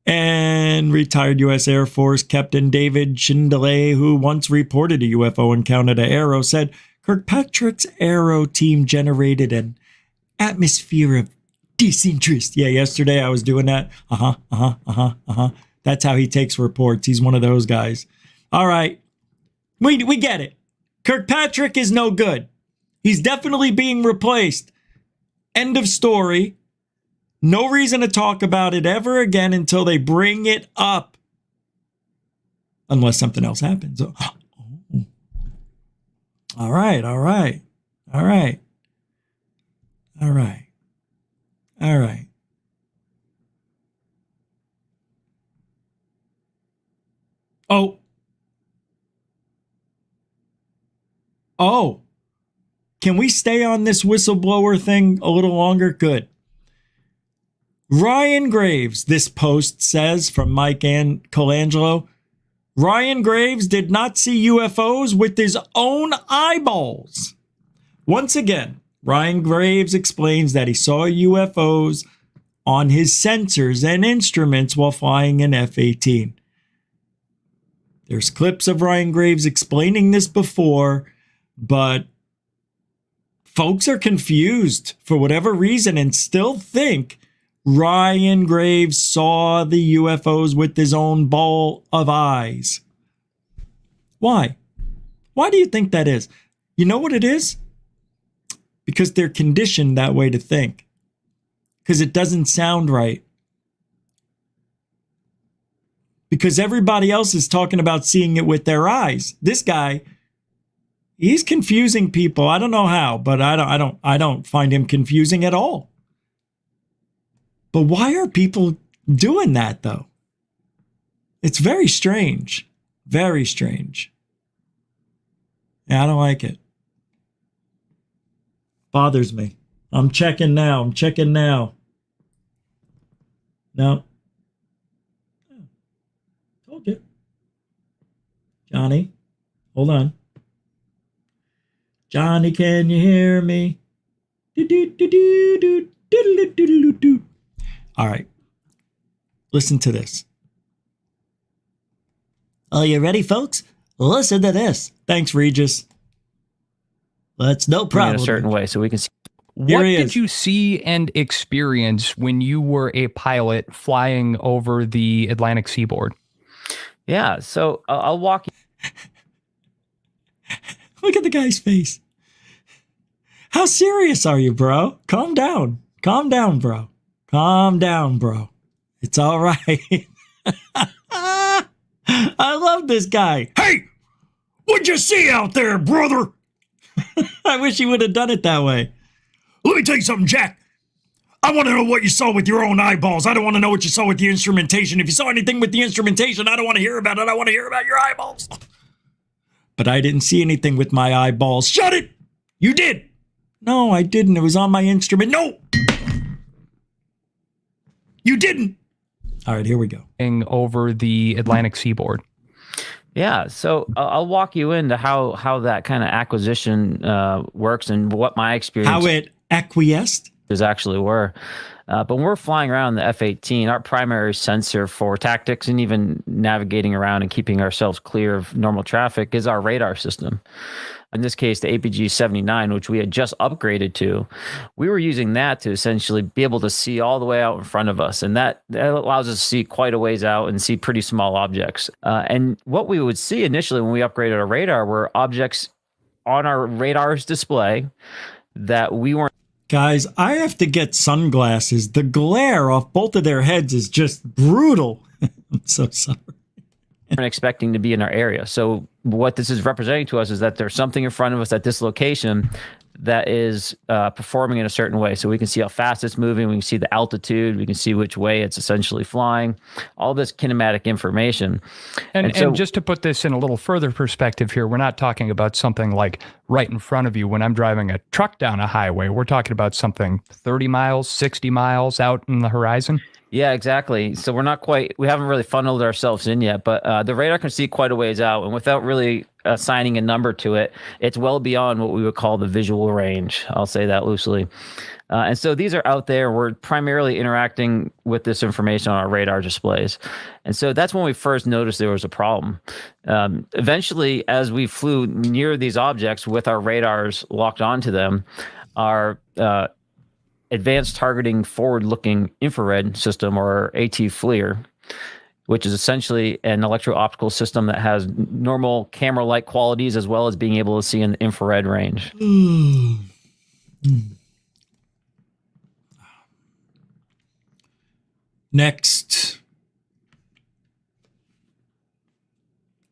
And retired U.S. Air Force Captain David Schindele, who once reported a UFO encounter to AARO, said Kirkpatrick's AARO team generated an atmosphere of disinterest. Yeah, yesterday I was doing that. That's how he takes reports. He's one of those guys. All right. We get it. Kirkpatrick is no good. He's definitely being replaced. End of story. No reason to talk about it ever again until they bring it up. Unless something else happens. Oh. All right. Oh. Can we stay on this whistleblower thing a little longer? Good. Ryan Graves, this post says from Mike and Colangelo, Ryan Graves did not see UFOs with his own eyeballs. Once again, Ryan Graves explains that he saw UFOs on his sensors and instruments while flying an F-18. There's clips of Ryan Graves explaining this before, but folks are confused for whatever reason and still think Ryan Graves saw the UFOs with his own ball of eyes. Why? Why do you think that is? You know what it is? Because they're conditioned that way to think. Because it doesn't sound right. Because everybody else is talking about seeing it with their eyes. This guy, he's confusing people. I don't know how, but I don't find him confusing at all. But why are people doing that, though? It's very strange. Very strange. Yeah, I don't like it. Bothers me. I'm checking now. No. Told you. Johnny, hold on. Johnny, can you hear me? All right. Listen to this. Are you ready, folks? Listen to this. Thanks, Regis. That's no problem. In a certain way, so we can see. What did you see and experience when you were a pilot flying over the Atlantic seaboard? Yeah, so I'll walk you. Look at the guy's face. How serious are you, bro? Calm down. Calm down, bro. Calm down, bro. It's all right. I love this guy. Hey, what'd you see out there, brother? I wish he would have done it that way. Let me tell you something, Jack. I want to know what you saw with your own eyeballs. I don't want to know what you saw with the instrumentation. If you saw anything with the instrumentation, I don't want to hear about it. I want to hear about your eyeballs. But I didn't see anything with my eyeballs. Shut it! You did! No, I didn't. It was on my instrument. No! You didn't! All right, here we go. Over the Atlantic seaboard. Yeah, so I'll walk you into how that kind of acquisition works and what my experience. How it acquiesced? Actually were. But when we're flying around the F-18, our primary sensor for tactics and even navigating around and keeping ourselves clear of normal traffic is our radar system. In this case, the APG-79, which we had just upgraded to, we were using that to essentially be able to see all the way out in front of us. And that allows us to see quite a ways out and see pretty small objects. And what we would see initially when we upgraded our radar were objects on our radar's display that we weren't. Guys, I have to get sunglasses. The glare off both of their heads is just brutal. I'm so sorry. Expecting to be in our area. So what this is representing to us is that there's something in front of us at this location that is performing in a certain way. So we can see how fast it's moving. We can see the altitude. We can see which way it's essentially flying. All this kinematic information. And just to put this in a little further perspective here, we're not talking about something like right in front of you when I'm driving a truck down a highway. We're talking about something 30 miles, 60 miles out in the horizon. Yeah, exactly. So we haven't really funneled ourselves in yet, but the radar can see quite a ways out, and without really assigning a number to it, it's well beyond what we would call the visual range. I'll say that loosely. And so these are out there. We're primarily interacting with this information on our radar displays. And so that's when we first noticed there was a problem. Eventually, as we flew near these objects with our radars locked onto them, our advanced targeting forward-looking infrared system, or AT FLIR, which is essentially an electro-optical system that has normal camera-like qualities as well as being able to see in the infrared range. Next.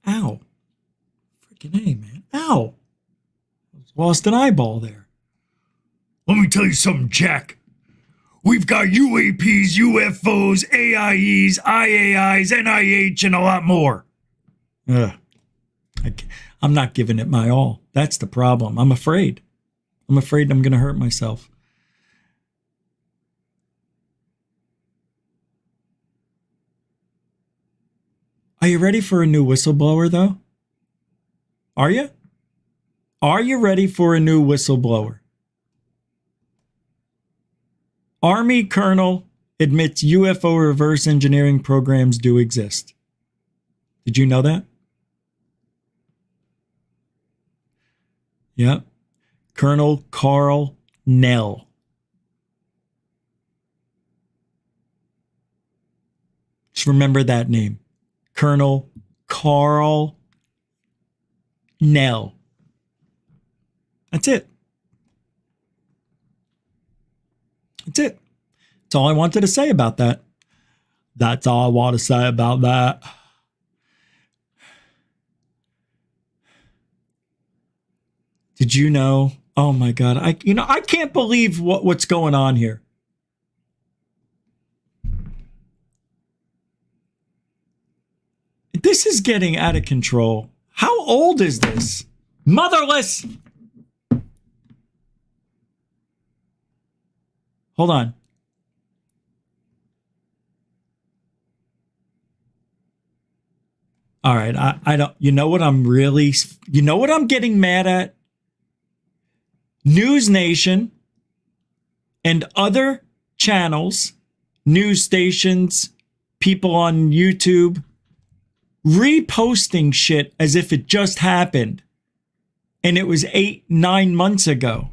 Ow. Freaking A, man. Ow. Lost an eyeball there. Let me tell you something, Jack. We've got UAPs, UFOs, AIEs, IAIs, NIH, and a lot more. I'm not giving it my all. That's the problem. I'm afraid. I'm going to hurt myself. Are you ready for a new whistleblower, though? Are you? Are you ready for a new whistleblower? Army colonel admits UFO reverse engineering programs do exist. Did you know that? Yep. Colonel Carl Nell. Just remember that name. Colonel Carl Nell. That's it. That's it. That's all I wanted to say about that. That's all I want to say about that. Did you know? Oh my God. I can't believe what's going on here. This is getting out of control. How old is this? Motherless. Hold on. All right. I don't, you know what I'm getting mad at? News Nation and other channels, news stations, people on YouTube, reposting shit as if it just happened. And it was 8-9 months ago.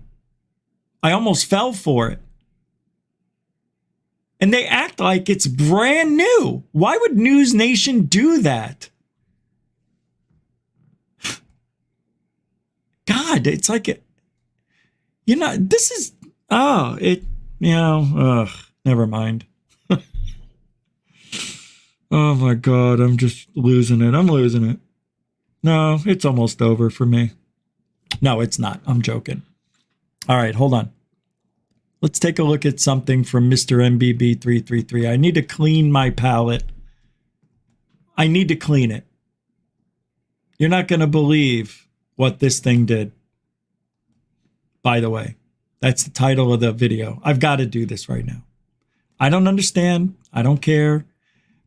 I almost fell for it. And they act like it's brand new. Why would News Nation do that? God, it's like, this is, never mind. Oh my God, I'm just losing it. I'm losing it. No, it's almost over for me. No, it's not. I'm joking. All right, hold on. Let's take a look at something from Mr. MBB333. I need to clean my palette. I need to clean it. You're not going to believe what this thing did. By the way, that's the title of the video. I've got to do this right now. I don't understand. I don't care.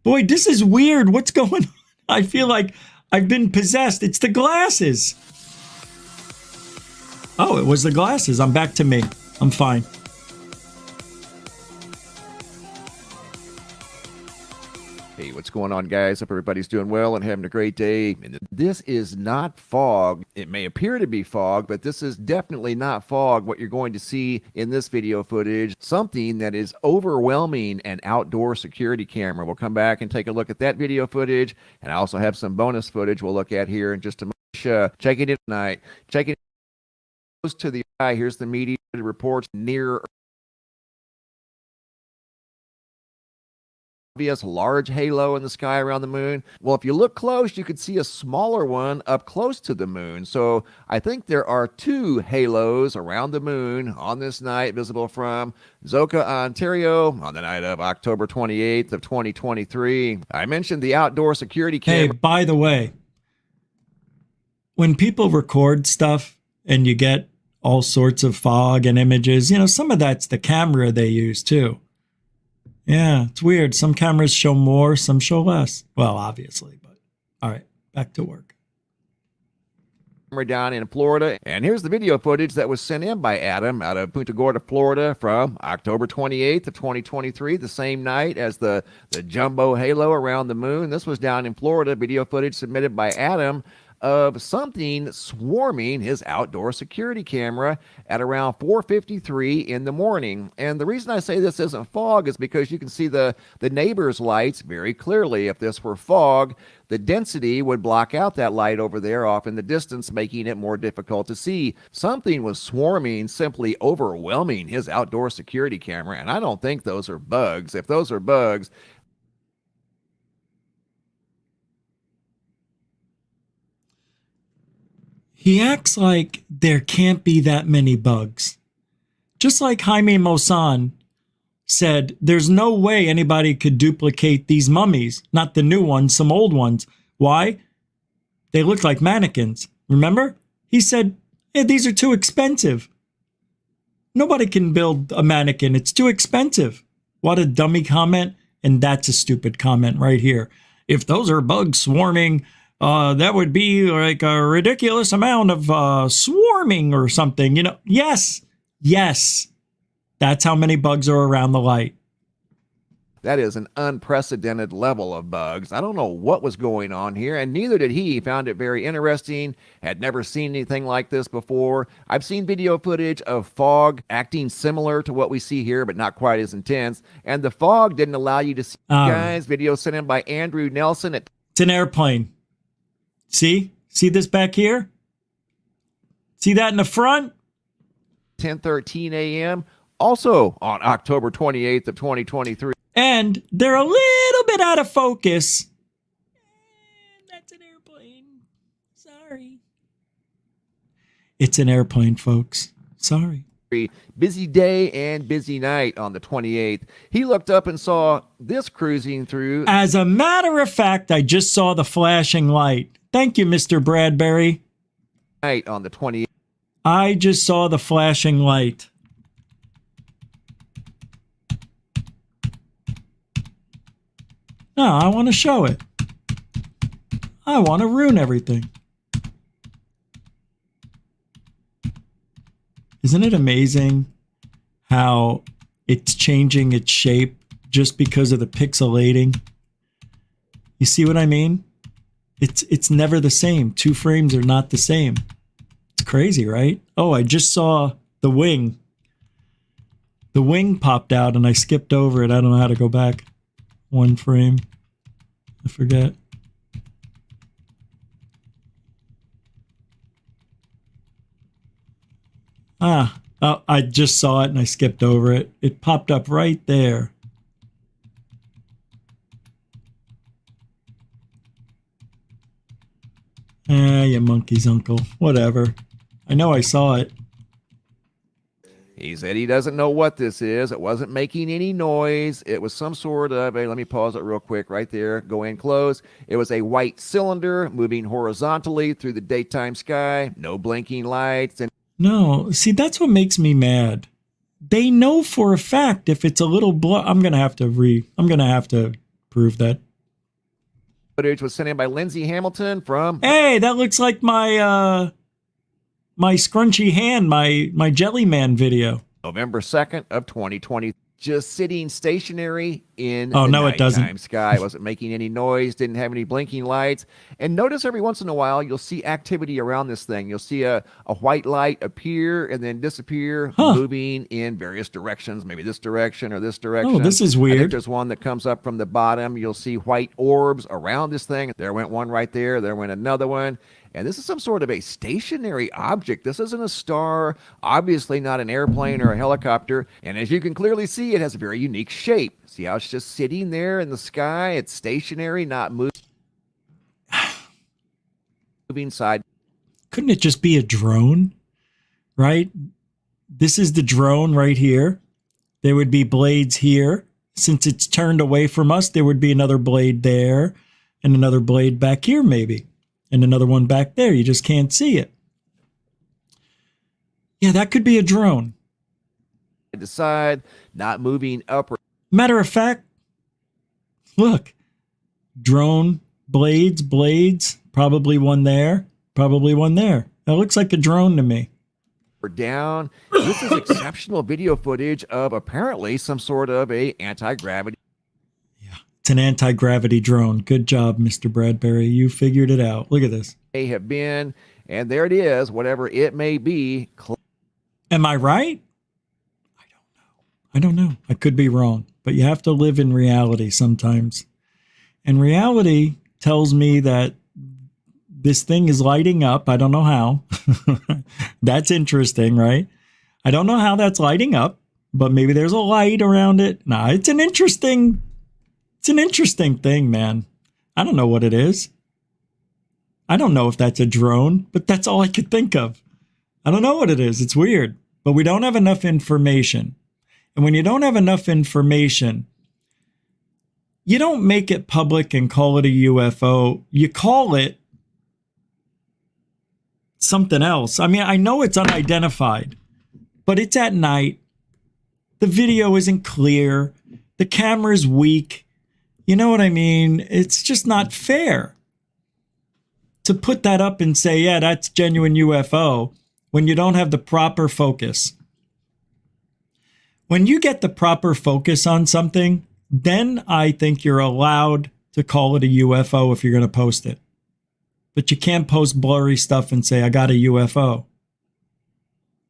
Boy, this is weird. What's going on? I feel like I've been possessed. It's the glasses. Oh, it was the glasses. I'm back to me. I'm fine. Hey, what's going on, guys? Hope everybody's doing well and having a great day. And this is not fog. It may appear to be fog, but this is definitely not fog. What you're going to see in this video footage, something that is overwhelming an outdoor security camera. We'll come back and take a look at that video footage, and I also have some bonus footage we'll look at here in just a moment. Check it in tonight. Check it close to the eye. Here's the media reports near obvious large halo in the sky around the moon. Well, if you look close, you could see a smaller one up close to the moon. So I think there are two halos around the moon on this night, visible from Zoka, Ontario, on the night of October 28th of 2023. I mentioned the outdoor security camera. Hey, by the way, when people record stuff and you get all sorts of fog and images, some of that's the camera they use too. Yeah, it's weird. Some cameras show more, some show less. Well, obviously, but all right, back to work. Down in Florida, and here's the video footage that was sent in by Adam out of Punta Gorda, Florida, from October 28th of 2023, the same night as the jumbo halo around the moon. This was down in Florida. Video footage submitted by Adam of something swarming his outdoor security camera at around 4:53 in the morning. And the reason I say this isn't fog is because you can see the neighbor's lights very clearly. If this were fog, the density would block out that light over there off in the distance, making it more difficult to see. Something was swarming, simply overwhelming his outdoor security camera, and I don't think those are bugs. If those are bugs, he acts like there can't be that many bugs. Just like Jaime Maussan said, there's no way anybody could duplicate these mummies, not the new ones, some old ones. Why? They look like mannequins. Remember? He said, hey, these are too expensive. Nobody can build a mannequin. It's too expensive. What a dummy comment. And that's a stupid comment right here. If those are bugs swarming, that would be like a ridiculous amount of swarming or something. You know, yes. That's how many bugs are around the light. that is an unprecedented level of bugs. I don't know what was going on here, and neither did he. He found it very interesting, had never seen anything like this before. I've seen video footage of fog acting similar to what we see here, but not quite as intense. And the fog didn't allow you to see, guys. Video sent in by Andrew Nelson. It's an airplane. See this back here? See that in the front? 10:13 a.m. Also on October 28th of 2023. And they're a little bit out of focus. That's an airplane. Sorry. It's an airplane, folks. Sorry. Busy day and busy night on the 28th. He looked up and saw this cruising through. As a matter of fact, I just saw the flashing light. Thank you, Mr. Bradbury. Night on the 28th. I just saw the flashing light. No, I want to show it. I want to ruin everything. Isn't it amazing how it's changing its shape just because of the pixelating? You see what I mean? It's never the same. Two frames are not the same. It's crazy, right? Oh, I just saw the wing. The wing popped out and I skipped over it. I don't know how to go back. One frame. I forget. Oh, I just saw it and I skipped over it. It popped up right there. You monkey's uncle. Whatever. I know I saw it. He said he doesn't know what this is. It wasn't making any noise. It was some sort of a, let me pause it real quick right there. Go in close. It was a white cylinder moving horizontally through the daytime sky. No blinking lights. And no, see, that's what makes me mad. They know for a fact if it's a little I'm going to have to prove that. Footage was sent in by Lindsay Hamilton from. Hey, that looks like my my scrunchy hand, my Jelly Man video. November 2nd of 2020. Just sitting stationary in the nighttime sky. Wasn't making any noise, didn't have any blinking lights. And notice every once in a while, you'll see activity around this thing. You'll see a white light appear and then disappear, moving in various directions, maybe this direction or this direction. Oh, this is weird. I think there's one that comes up from the bottom. You'll see white orbs around this thing. There went one right there. There went another one. And this is some sort of a stationary object. This isn't a star, obviously not an airplane or a helicopter. And as you can clearly see, it has a very unique shape. See how it's just sitting there in the sky? It's stationary, not moving side. Couldn't it just be a drone, right? This is the drone right here. There would be blades here. Since it's turned away from us, there would be another blade there and another blade back here maybe. And another one back there. You just can't see it. Yeah, that could be a drone. Decide not moving up. Matter of fact, look, drone blades, probably one there, probably one there. That looks like a drone to me. We're down. This is exceptional video footage of apparently some sort of a anti-gravity. It's an anti-gravity drone. Good job, Mr. Bradbury. You figured it out. Look at this. May have been, and there it is, whatever it may be. Am I right? I don't know. I could be wrong, but you have to live in reality sometimes. And reality tells me that this thing is lighting up. I don't know how. That's interesting, right? I don't know how that's lighting up, but maybe there's a light around it. Nah, it's an interesting thing, man. I don't know what it is. I don't know if that's a drone, but that's all I could think of. I don't know what it is. It's weird, but we don't have enough information. And when you don't have enough information, you don't make it public and call it a UFO. You call it something else. I mean, I know it's unidentified, but it's at night. The video isn't clear. The camera's weak. You know what I mean? It's just not fair to put that up and say, yeah, that's genuine UFO when you don't have the proper focus. When you get the proper focus on something, then I think you're allowed to call it a UFO if you're going to post it. But you can't post blurry stuff and say, I got a UFO.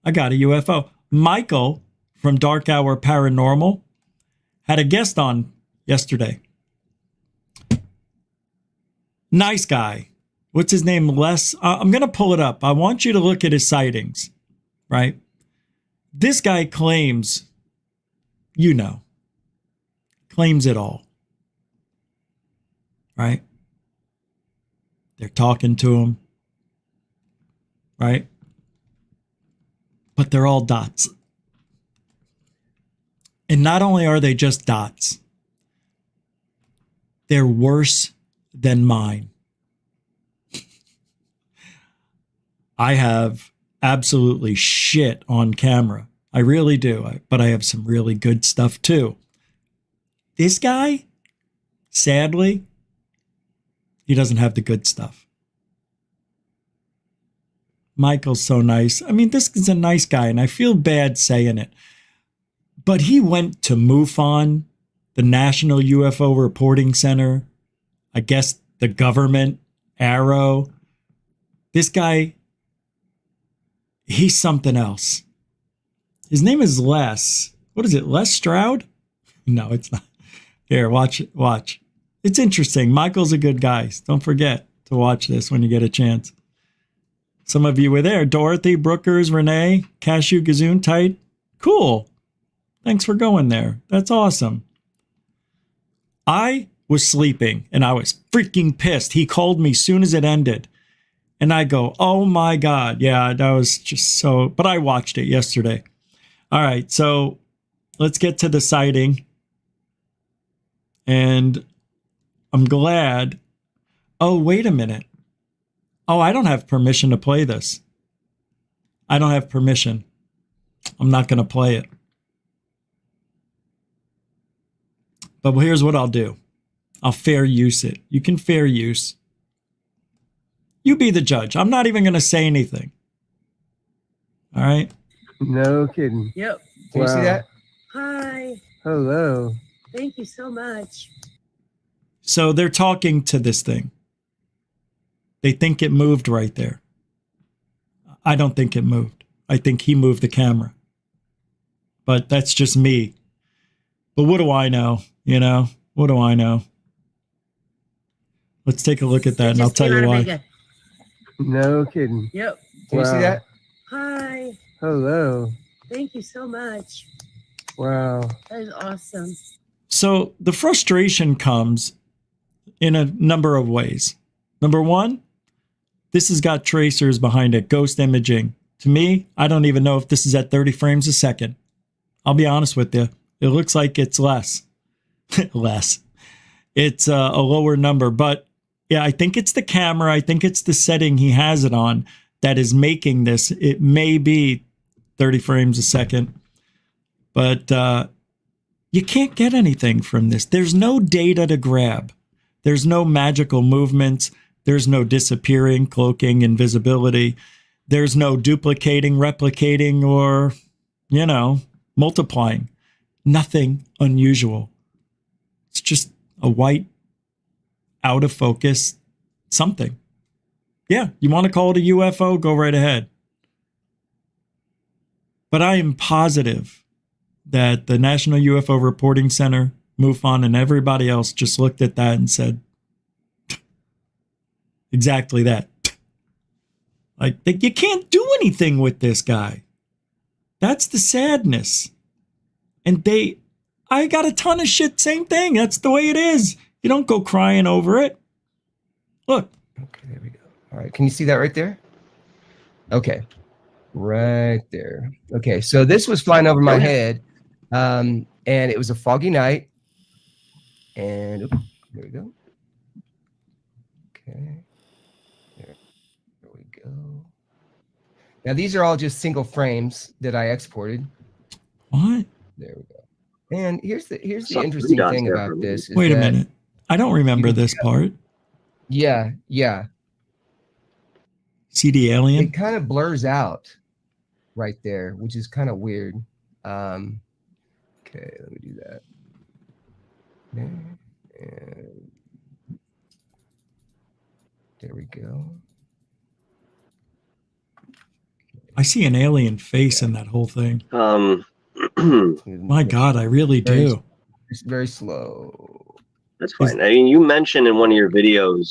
I got a UFO. Michael from Dark Hour Paranormal had a guest on yesterday. Nice guy. What's his name? Les. I'm going to pull it up. I want you to look at his sightings, right? This guy claims, claims it all, right? They're talking to him, right? But they're all dots. And not only are they just dots, they're worse than mine. I have absolutely shit on camera. I really do. But I have some really good stuff too. This guy, sadly, he doesn't have the good stuff. Michael's so nice. I mean, this is a nice guy, and I feel bad saying it. But he went to MUFON, the National UFO Reporting Center, I guess the government, AARO. This guy, he's something else. His name is Les. What is it, Les Stroud? No, it's not. Here, watch it. Watch. It's interesting. Michael's a good guy. Don't forget to watch this when you get a chance. Some of you were there. Dorothy, Brookers, Renee, Cashew, Gazoon, Tight. Cool. Thanks for going there. That's awesome. I was sleeping and I was freaking pissed. He called me soon as it ended. And I go, oh my God. Yeah, that was just so, but I watched it yesterday. All right, so let's get to the sighting. And I'm glad. Oh, wait a minute. Oh, I don't have permission to play this. I don't have permission. I'm not going to play it. But here's what I'll do. I'll fair use it. You can fair use. You be the judge. I'm not even going to say anything. All right? No kidding. Yep. Can you see that? Hi. Hello. Thank you so much. So they're talking to this thing. They think it moved right there. I don't think it moved. I think he moved the camera. But that's just me. But what do I know? You know? What do I know? Let's take a look at that and I'll tell you why. No kidding. Yep. Can you see that? Hi. Hello. Thank you so much. Wow. That is awesome. So the frustration comes in a number of ways. Number one, this has got tracers behind it, ghost imaging. To me, I don't even know if this is at 30 frames a second. I'll be honest with you. It looks like it's less. Less. It's a lower number. But yeah, I think it's the camera. I think it's the setting he has it on that is making this. It may be 30 frames a second. But You can't get anything from this. There's no data to grab. There's no magical movements. There's no disappearing, cloaking, invisibility. There's no duplicating, replicating, or, multiplying. Nothing unusual. It's just a white, out of focus something. Yeah, you want to call it a UFO? Go right ahead. But I am positive that the National UFO Reporting Center, MUFON, and everybody else just looked at that and said exactly that. Like, you can't do anything with this guy. That's the sadness. And I got a ton of shit, same thing. That's the way it is. You don't go crying over it. Look. Okay, there we go. All right, can you see that right there? Okay, right there. Okay, so this was flying over my head, and it was a foggy night. And there we go. Okay, there we go. Now these are all just single frames that I exported. What? There we go. And here's the interesting thing about this. Wait a minute. I don't remember this part. Yeah. See the alien? It kind of blurs out right there, which is kind of weird. Okay, let me do that. And there we go. I see an alien face in that whole thing. My God, I really do. It's very slow. That's fine. I mean, you mentioned in one of your videos,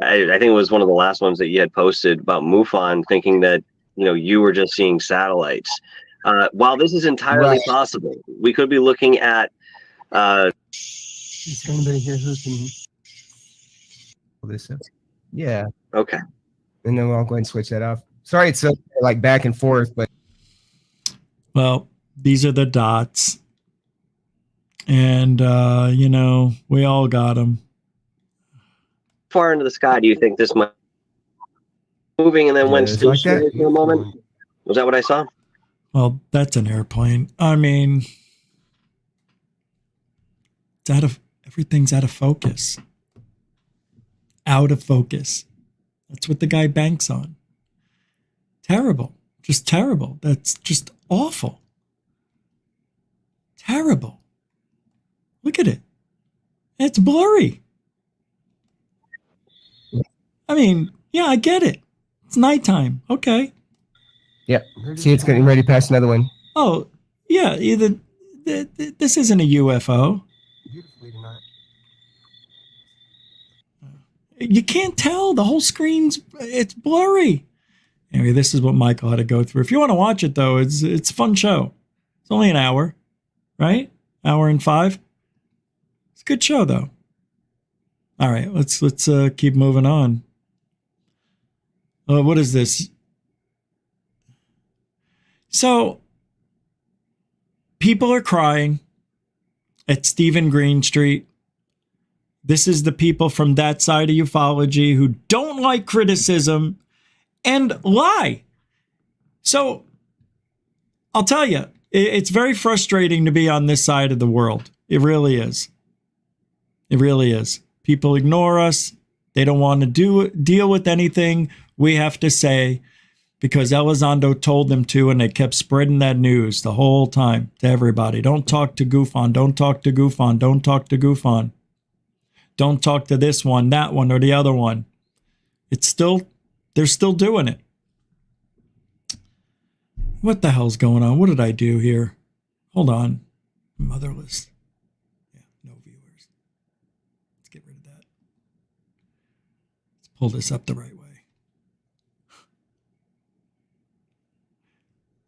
I think it was one of the last ones that you had posted about MUFON, thinking that you were just seeing satellites. While this is entirely possible, we could be looking at. Is there anybody here who can pull this up? Yeah. Okay. And then I'll go ahead and switch that off. Sorry, it's so like back and forth, but. Well, these are the dots. And, we all got them. Far into the sky do you think this might moving and then went still like for a moment? Was that what I saw? Well, that's an airplane. I mean, everything's out of focus. Out of focus. That's what the guy banks on. Terrible. Just terrible. That's just awful. Terrible. Look at it. It's blurry. I mean, yeah, I get it. It's nighttime. Okay. Yeah. See, it's getting ready to pass another one. Oh, yeah. This isn't a UFO. You can't tell. The whole it's blurry. Anyway, this is what Michael had to go through. If you want to watch it, though, it's a fun show. It's only an hour, right? Hour and 5. It's a good show, though. All right, let's keep moving on. What is this? So, people are crying at Stephen Green Street. This is the people from that side of ufology who don't like criticism and lie. So, I'll tell you, it's very frustrating to be on this side of the world. It really is. It really is. People ignore us. They don't want to deal with anything we have to say because Elizondo told them to, and they kept spreading that news the whole time to everybody. Don't talk to Goofon. Don't talk to Goofon. Don't talk to Goofon. Don't talk to this one, that one, or the other one. They're still doing it. What the hell's going on? What did I do here? Hold on. Motherless. Yeah, no viewers. Let's get rid of that. Let's pull this up the right way.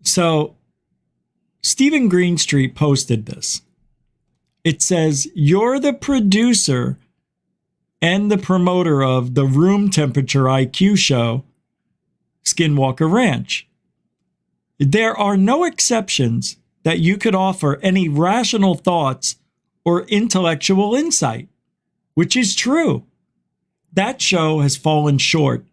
So, Stephen Greenstreet posted this. It says, "You're the producer and the promoter of the room temperature IQ show, Skinwalker Ranch. There are no exceptions that you could offer any rational thoughts or intellectual insight," which is true. That show has fallen short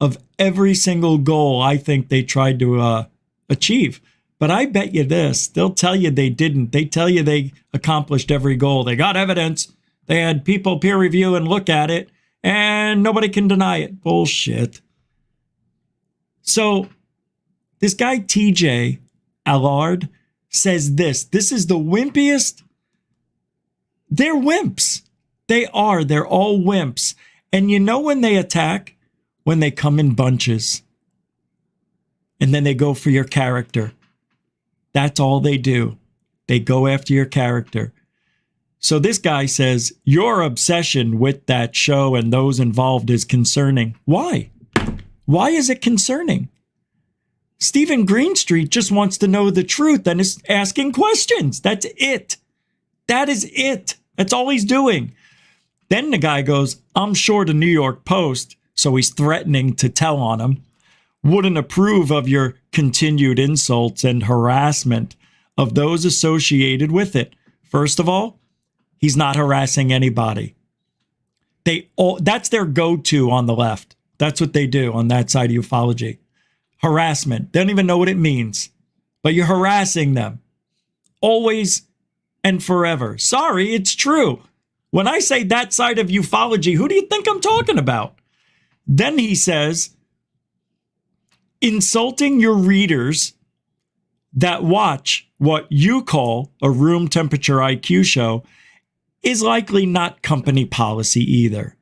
of every single goal I think they tried to achieve. But I bet you this, they'll tell you they didn't. They tell you they accomplished every goal. They got evidence. They had people peer review and look at it, and nobody can deny it. Bullshit. So this guy, TJ Allard, says this. This is the wimpiest. They're wimps. They are. They're all wimps. And you know when they attack? When they come in bunches. And then they go for your character. That's all they do. They go after your character. So this guy says, your obsession with that show and those involved is concerning. Why? Why is it concerning? Stephen Greenstreet just wants to know the truth and is asking questions. That's it. That is it. That's all he's doing. Then the guy goes, I'm sure the New York Post, so he's threatening to tell on him, wouldn't approve of your continued insults and harassment of those associated with it. First of all, he's not harassing anybody. That's their go-to on the left. That's what they do on that side of ufology. Harassment. They don't even know what it means. But you're harassing them. Always and forever. Sorry, it's true. When I say that side of ufology, who do you think I'm talking about? Then he says, insulting your readers that watch what you call a room temperature IQ show is likely not company policy either.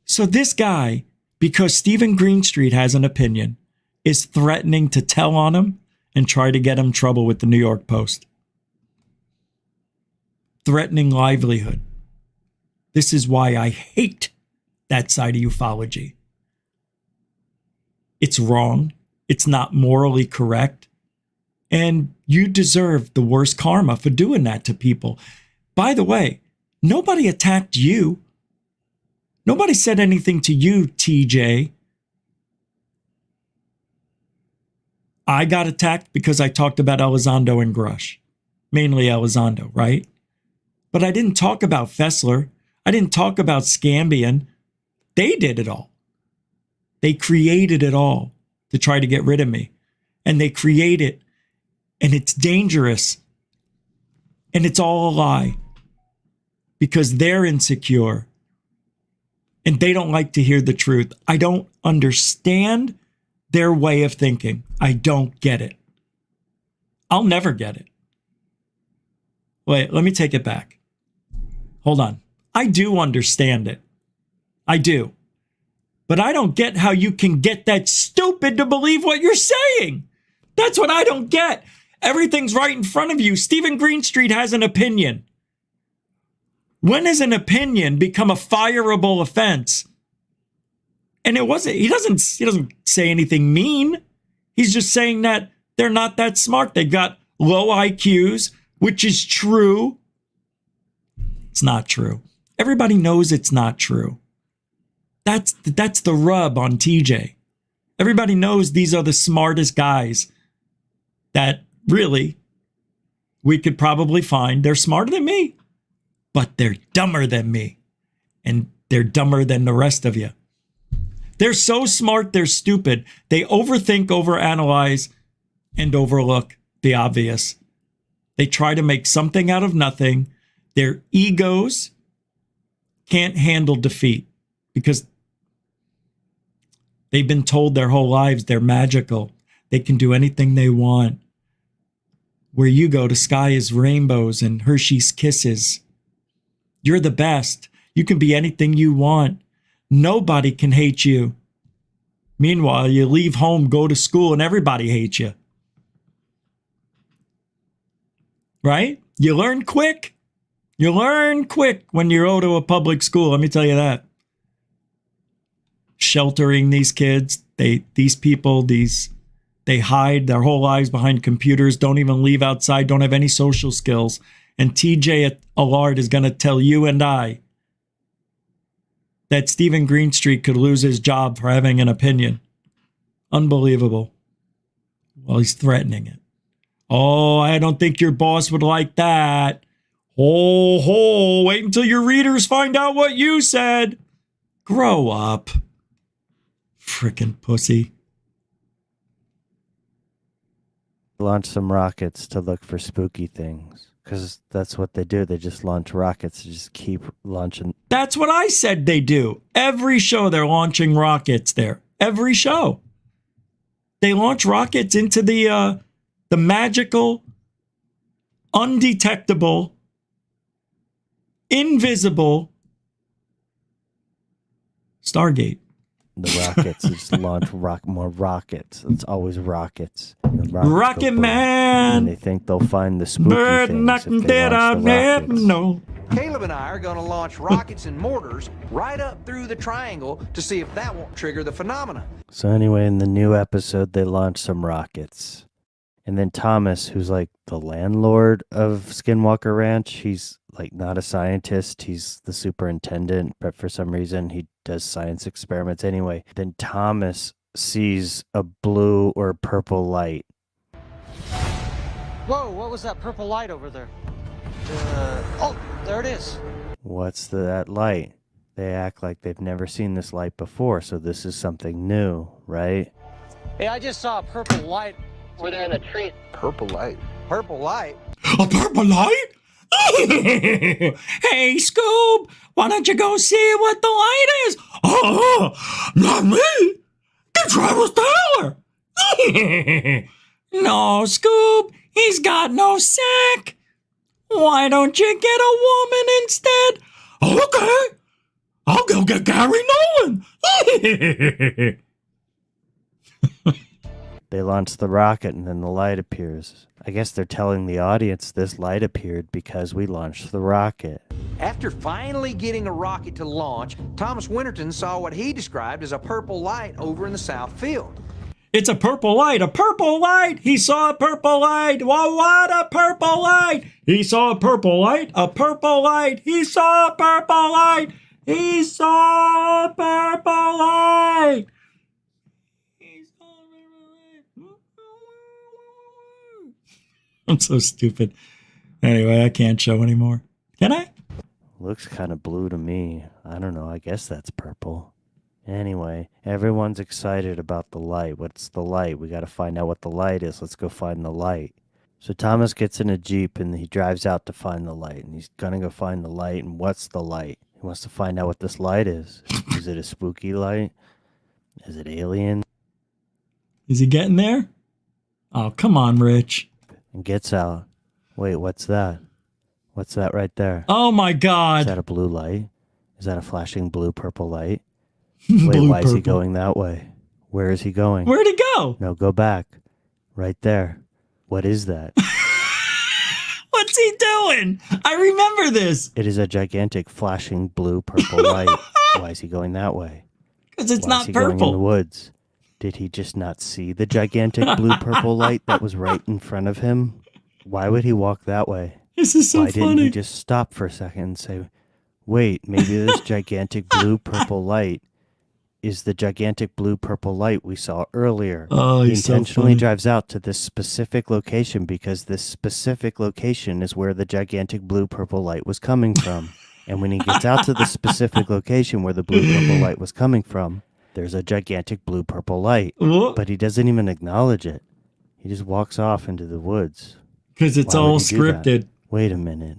So this guy, because Stephen Greenstreet has an opinion, is threatening to tell on him and try to get him trouble with the New York Post. Threatening livelihood. This is why I hate that side of ufology. It's wrong. It's not morally correct. And you deserve the worst karma for doing that to people. By the way, nobody attacked you. Nobody said anything to you, TJ. I got attacked because I talked about Elizondo and Grush. Mainly Elizondo, right? But I didn't talk about Fessler. I didn't talk about Scambian. They did it all. They created it all to try to get rid of me. And they create it. And it's dangerous. And it's all a lie. Because they're insecure. And they don't like to hear the truth. I don't understand their way of thinking. I don't get it. I'll never get it. Wait, let me take it back. Hold on. I do understand it. I do. But I don't get how you can get that stupid to believe what you're saying. That's what I don't get. Everything's right in front of you. Stephen Greenstreet has an opinion. When has an opinion become a fireable offense? And it wasn't, he doesn't say anything mean. He's just saying that they're not that smart. They've got low IQs, which is true. It's not true. Everybody knows it's not true. That's the rub on TJ. Everybody knows these are the smartest guys that really we could probably find. They're smarter than me, but they're dumber than me. And they're dumber than the rest of you. They're so smart, they're stupid. They overthink, overanalyze, and overlook the obvious. They try to make something out of nothing. Their egos can't handle defeat because they've been told their whole lives they're magical. They can do anything they want. Where you go, the sky is rainbows and Hershey's Kisses. You're the best. You can be anything you want. Nobody can hate you. Meanwhile, you leave home, go to school, and everybody hates you. Right? You learn quick. You learn quick when you go to a public school. Let me tell you that. Sheltering these kids, they hide their whole lives behind computers, don't even leave outside, don't have any social skills. And TJ Allard is going to tell you and I that Stephen Greenstreet could lose his job for having an opinion. Unbelievable. Well, he's threatening it. Oh, I don't think your boss would like that. Wait until your readers find out what you said. Grow up. Frickin' pussy. Launch some rockets to look for spooky things. Because that's what they do. They just launch rockets. They just keep launching. That's what I said they do. Every show they're launching rockets there. Every show. They launch rockets into the magical, undetectable, invisible Stargate. The rockets just launch more rockets. It's always rockets. Rocket Man. And they think they'll find the spooky Bird things knocking if they dead, I'll launch the never rockets. know. Caleb and I are going to launch rockets and mortars right up through the triangle to see if that won't trigger the phenomena. So anyway, in the new episode, they launch some rockets. And then Thomas, who's like the landlord of Skinwalker Ranch, he's like not a scientist. He's the superintendent, but for some reason he does science experiments anyway. Then Thomas sees a blue or purple light. Whoa, what was that purple light over there? Oh, there it is. What's that light? They act like they've never seen this light before, so this is something new, right? Hey, I just saw a purple light over there in the tree. Purple light. Purple light? A purple light? Hey, Scoob, why don't you go see what the light is? Oh, not me. The Travis Tyler. No, Scoob, he's got no sack. Why don't you get a woman instead? Okay, I'll go get Gary Nolan. They launch the rocket and then the light appears. I guess they're telling the audience this light appeared because we launched the rocket. After finally getting a rocket to launch, Thomas Winterton saw what he described as a purple light over in the south field. It's a purple light, a purple light. He saw a purple light. Well, what a purple light. He saw a purple light, a purple light. He saw a purple light. He saw a purple light. I'm so stupid. Anyway, I can't show anymore. Can I? Looks kind of blue to me. I don't know. I guess that's purple. Anyway, everyone's excited about the light. What's the light? We got to find out what the light is. Let's go find the light. So Thomas gets in a Jeep and he drives out to find the light. And he's going to go find the light. And what's the light? He wants to find out what this light is. Is it a spooky light? Is it alien? Is he getting there? Oh, come on, Rich. And gets out. Wait, what's that? What's that right there? Oh my God. Is that a blue light? Is that a flashing blue purple light? Blue, Wait, why is he purple. going that way? Where is he going? Where'd he go? No, go back. Right there. What is that? What's he doing? I remember this. It is a gigantic flashing blue purple light. Why is he going that way? Because it's Why not is he going in purple. the woods? Did he just not see the gigantic blue purple light that was right in front of him? Why would he walk that way? This is so Why didn't funny. he just stop for a second and say, wait, maybe this gigantic blue purple light is the gigantic blue purple light we saw earlier. Oh, he he's so intentionally funny. drives out to this specific location because this specific location is where the gigantic blue purple light was coming from. And when he gets out to the specific location where the blue purple light was coming from, there's a gigantic blue purple light. What? But he doesn't even acknowledge it. He just walks off into the woods. Because it's Why would all he do that? scripted. Wait a minute.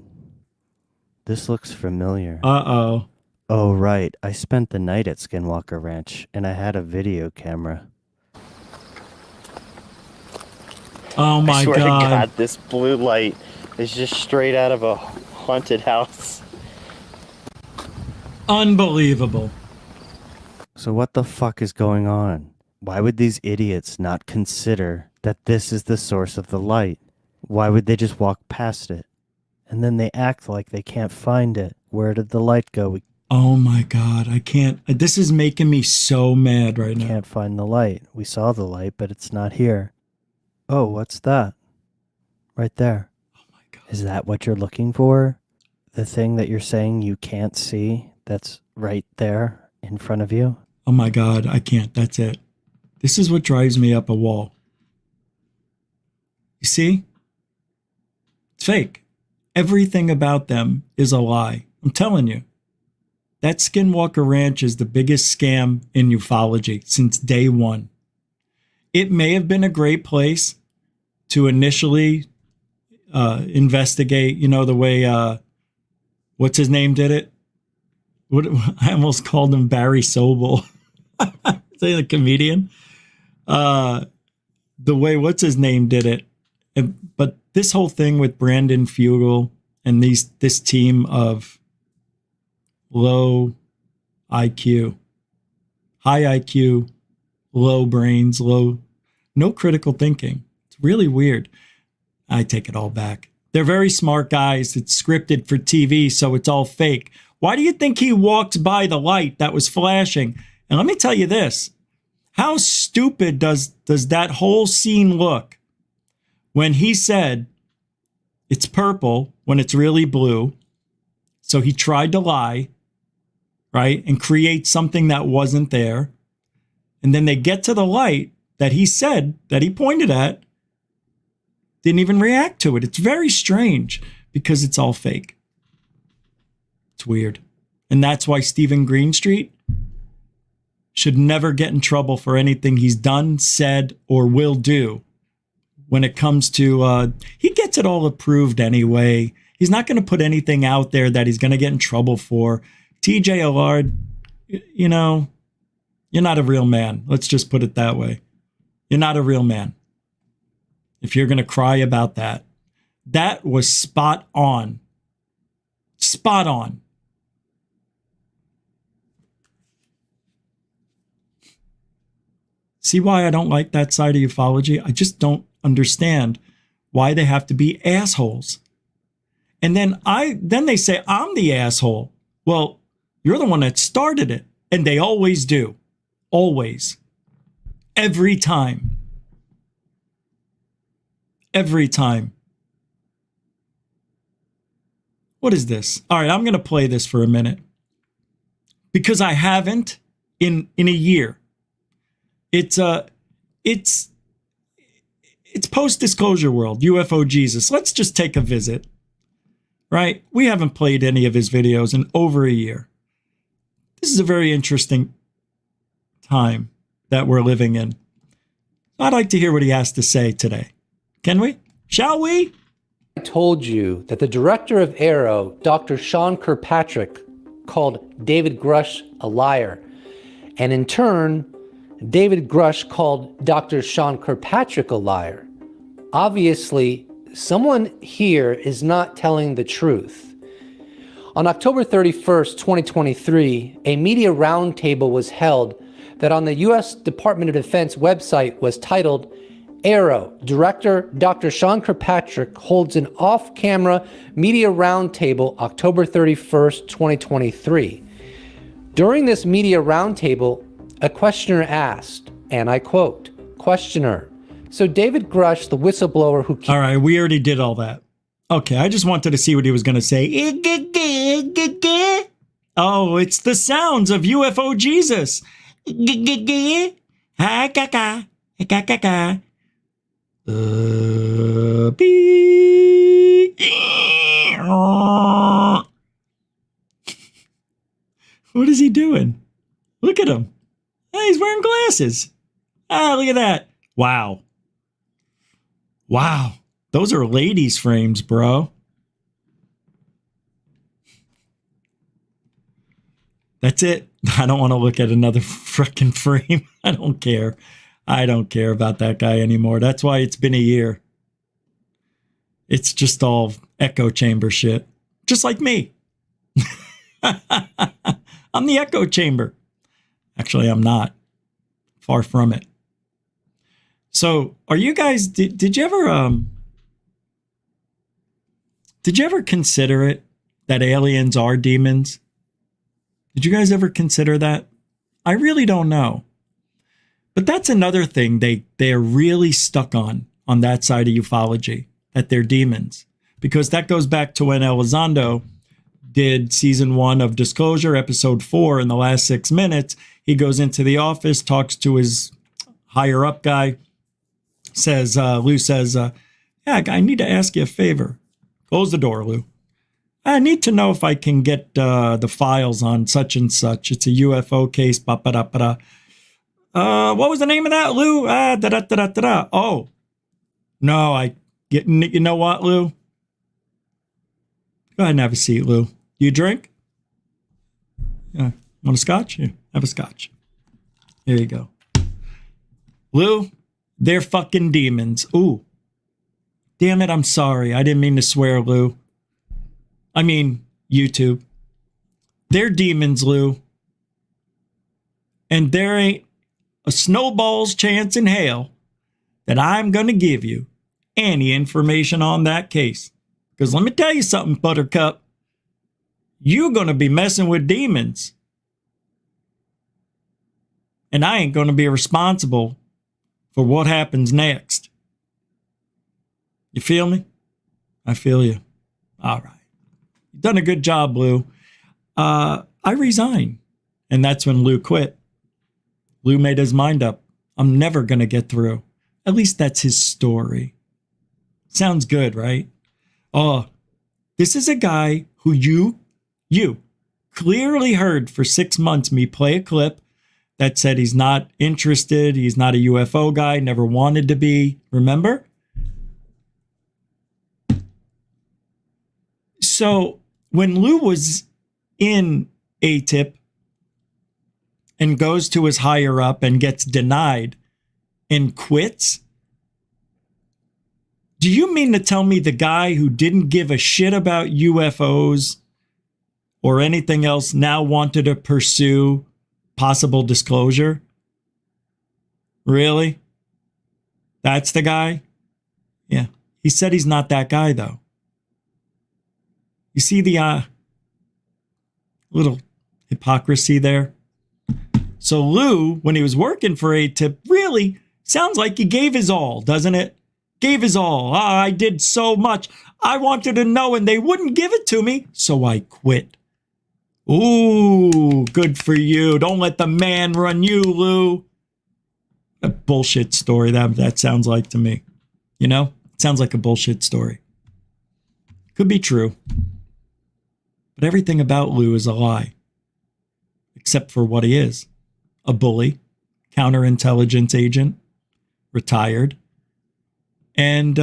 This looks familiar. Uh-oh. Oh, right. I spent the night at Skinwalker Ranch, and I had a video camera. Oh my I swear God. to God, this blue light is just straight out of a haunted house. Unbelievable. So what the fuck is going on? Why would these idiots not consider that this is the source of the light? Why would they just walk past it? And then they act like they can't find it. Where did the light go? We Oh my God. I can't. This is making me so mad right now. can't find the light. We saw the light, but it's not here. Oh, what's that? Right there. Oh my God. Is that what you're looking for? The thing that you're saying you can't see that's right there in front of you? Oh my God. I can't. That's it. This is what drives me up a wall. You see? It's fake. Everything about them is a lie. I'm telling you. That Skinwalker Ranch is the biggest scam in ufology since day one. It may have been a great place to initially investigate, you know, the way, what's his name did it? What I almost called him Barry Sobel. Say the comedian. The way what's his name did it. But this whole thing with Brandon Fugel and this team of low IQ, high IQ, low brains, no critical thinking. It's really weird. I take it all back. They're very smart guys. It's scripted for TV, so it's all fake. Why do you think he walked by the light that was flashing? And let me tell you this. How stupid does that whole scene look when he said it's purple when it's really blue? So he tried to lie, right? And create something that wasn't there. And then they get to the light that he said, that he pointed at, didn't even react to it. It's very strange because it's all fake. It's weird. And that's why Stephen Greenstreet should never get in trouble for anything he's done, said, or will do when it comes to, he gets it all approved anyway. He's not going to put anything out there that he's going to get in trouble for. TJ Allard, you know, you're not a real man. Let's just put it that way. You're not a real man. If you're going to cry about that. That was spot on. Spot on. See why I don't like that side of ufology? I just don't understand why they have to be assholes. And then they say I'm the asshole. Well, you're the one that started it. And they always do. Always. Every time. Every time. What is this? All right, I'm going to play this for a minute. Because I haven't in a year. It's post-disclosure world, UFO Jesus. Let's just take a visit. Right? We haven't played any of his videos in over a year. This is a very interesting time that we're living in. I'd like to hear what he has to say today. Can we? Shall we? I told you that the director of AARO, Dr. Sean Kirkpatrick, called David Grush a liar. And in turn, David Grush called Dr. Sean Kirkpatrick a liar. Obviously, someone here is not telling the truth. On October 31st, 2023, a media roundtable was held that on the U.S. Department of Defense website was titled, AARO Director Dr. Sean Kirkpatrick holds an off-camera media roundtable October 31st, 2023. During this media roundtable, a questioner asked, and I quote, questioner, so David Grush, the whistleblower who... All right, we already did all that. Okay, I just wanted to see what he was going to say. Oh, it's the sounds of UFO Jesus. What is he doing? Look at him. Hey, he's wearing glasses. Ah, look at that. Wow. Wow. Those are ladies' frames, bro. That's it. I don't want to look at another freaking frame. I don't care. I don't care about that guy anymore. That's why it's been a year. It's just all echo chamber shit. Just like me. I'm the echo chamber. Actually, I'm not. Far from it. So, are you guys, did you ever consider it that aliens are demons? Did you guys ever consider that? I really don't know. But that's another thing they are really stuck on that side of ufology, that they're demons. Because that goes back to when Elizondo did season 1 of Disclosure, episode 4, in the last 6 minutes. He goes into the office, talks to his higher up guy, says, Lou says, yeah, I need to ask you a favor. Close the door, Lou. I need to know if I can get the files on such and such. It's a UFO case. What was the name of that, Lou? Oh, No, you know what, Lou? Go ahead and have a seat, Lou. You drink? Yeah. Want a scotch? Yeah, have a scotch. There you go. Lou, they're fucking demons. Ooh. Damn it, I'm sorry. I didn't mean to swear, Lou. I mean, YouTube. They're demons, Lou. And there ain't a snowball's chance in hell that I'm going to give you any information on that case. Because let me tell you something, Buttercup. You're going to be messing with demons. And I ain't going to be responsible for what happens next. You feel me? I feel you. All right. You've done a good job, Lou. I resign. And that's when Lou quit. Lou made his mind up. I'm never going to get through. At least that's his story. Sounds good, right? Oh, this is a guy who you clearly heard for 6 months me play a clip that said he's not interested. He's not a UFO guy, never wanted to be. Remember? So when Lou was in ATIP and goes to his higher up and gets denied and quits, do you mean to tell me the guy who didn't give a shit about UFOs or anything else now wanted to pursue possible disclosure? Really? That's the guy? Yeah. He said he's not that guy, though. You see the little hypocrisy there? So Lou, when he was working for ATIP, really sounds like he gave his all, doesn't it? Gave his all. I did so much. I wanted to know and they wouldn't give it to me, so I quit. Ooh, good for you. Don't let the man run you, Lou. A bullshit story that sounds like to me. You know? It sounds like a bullshit story. Could be true. But everything about Lou is a lie. Except for what he is. A bully, counterintelligence agent, retired. And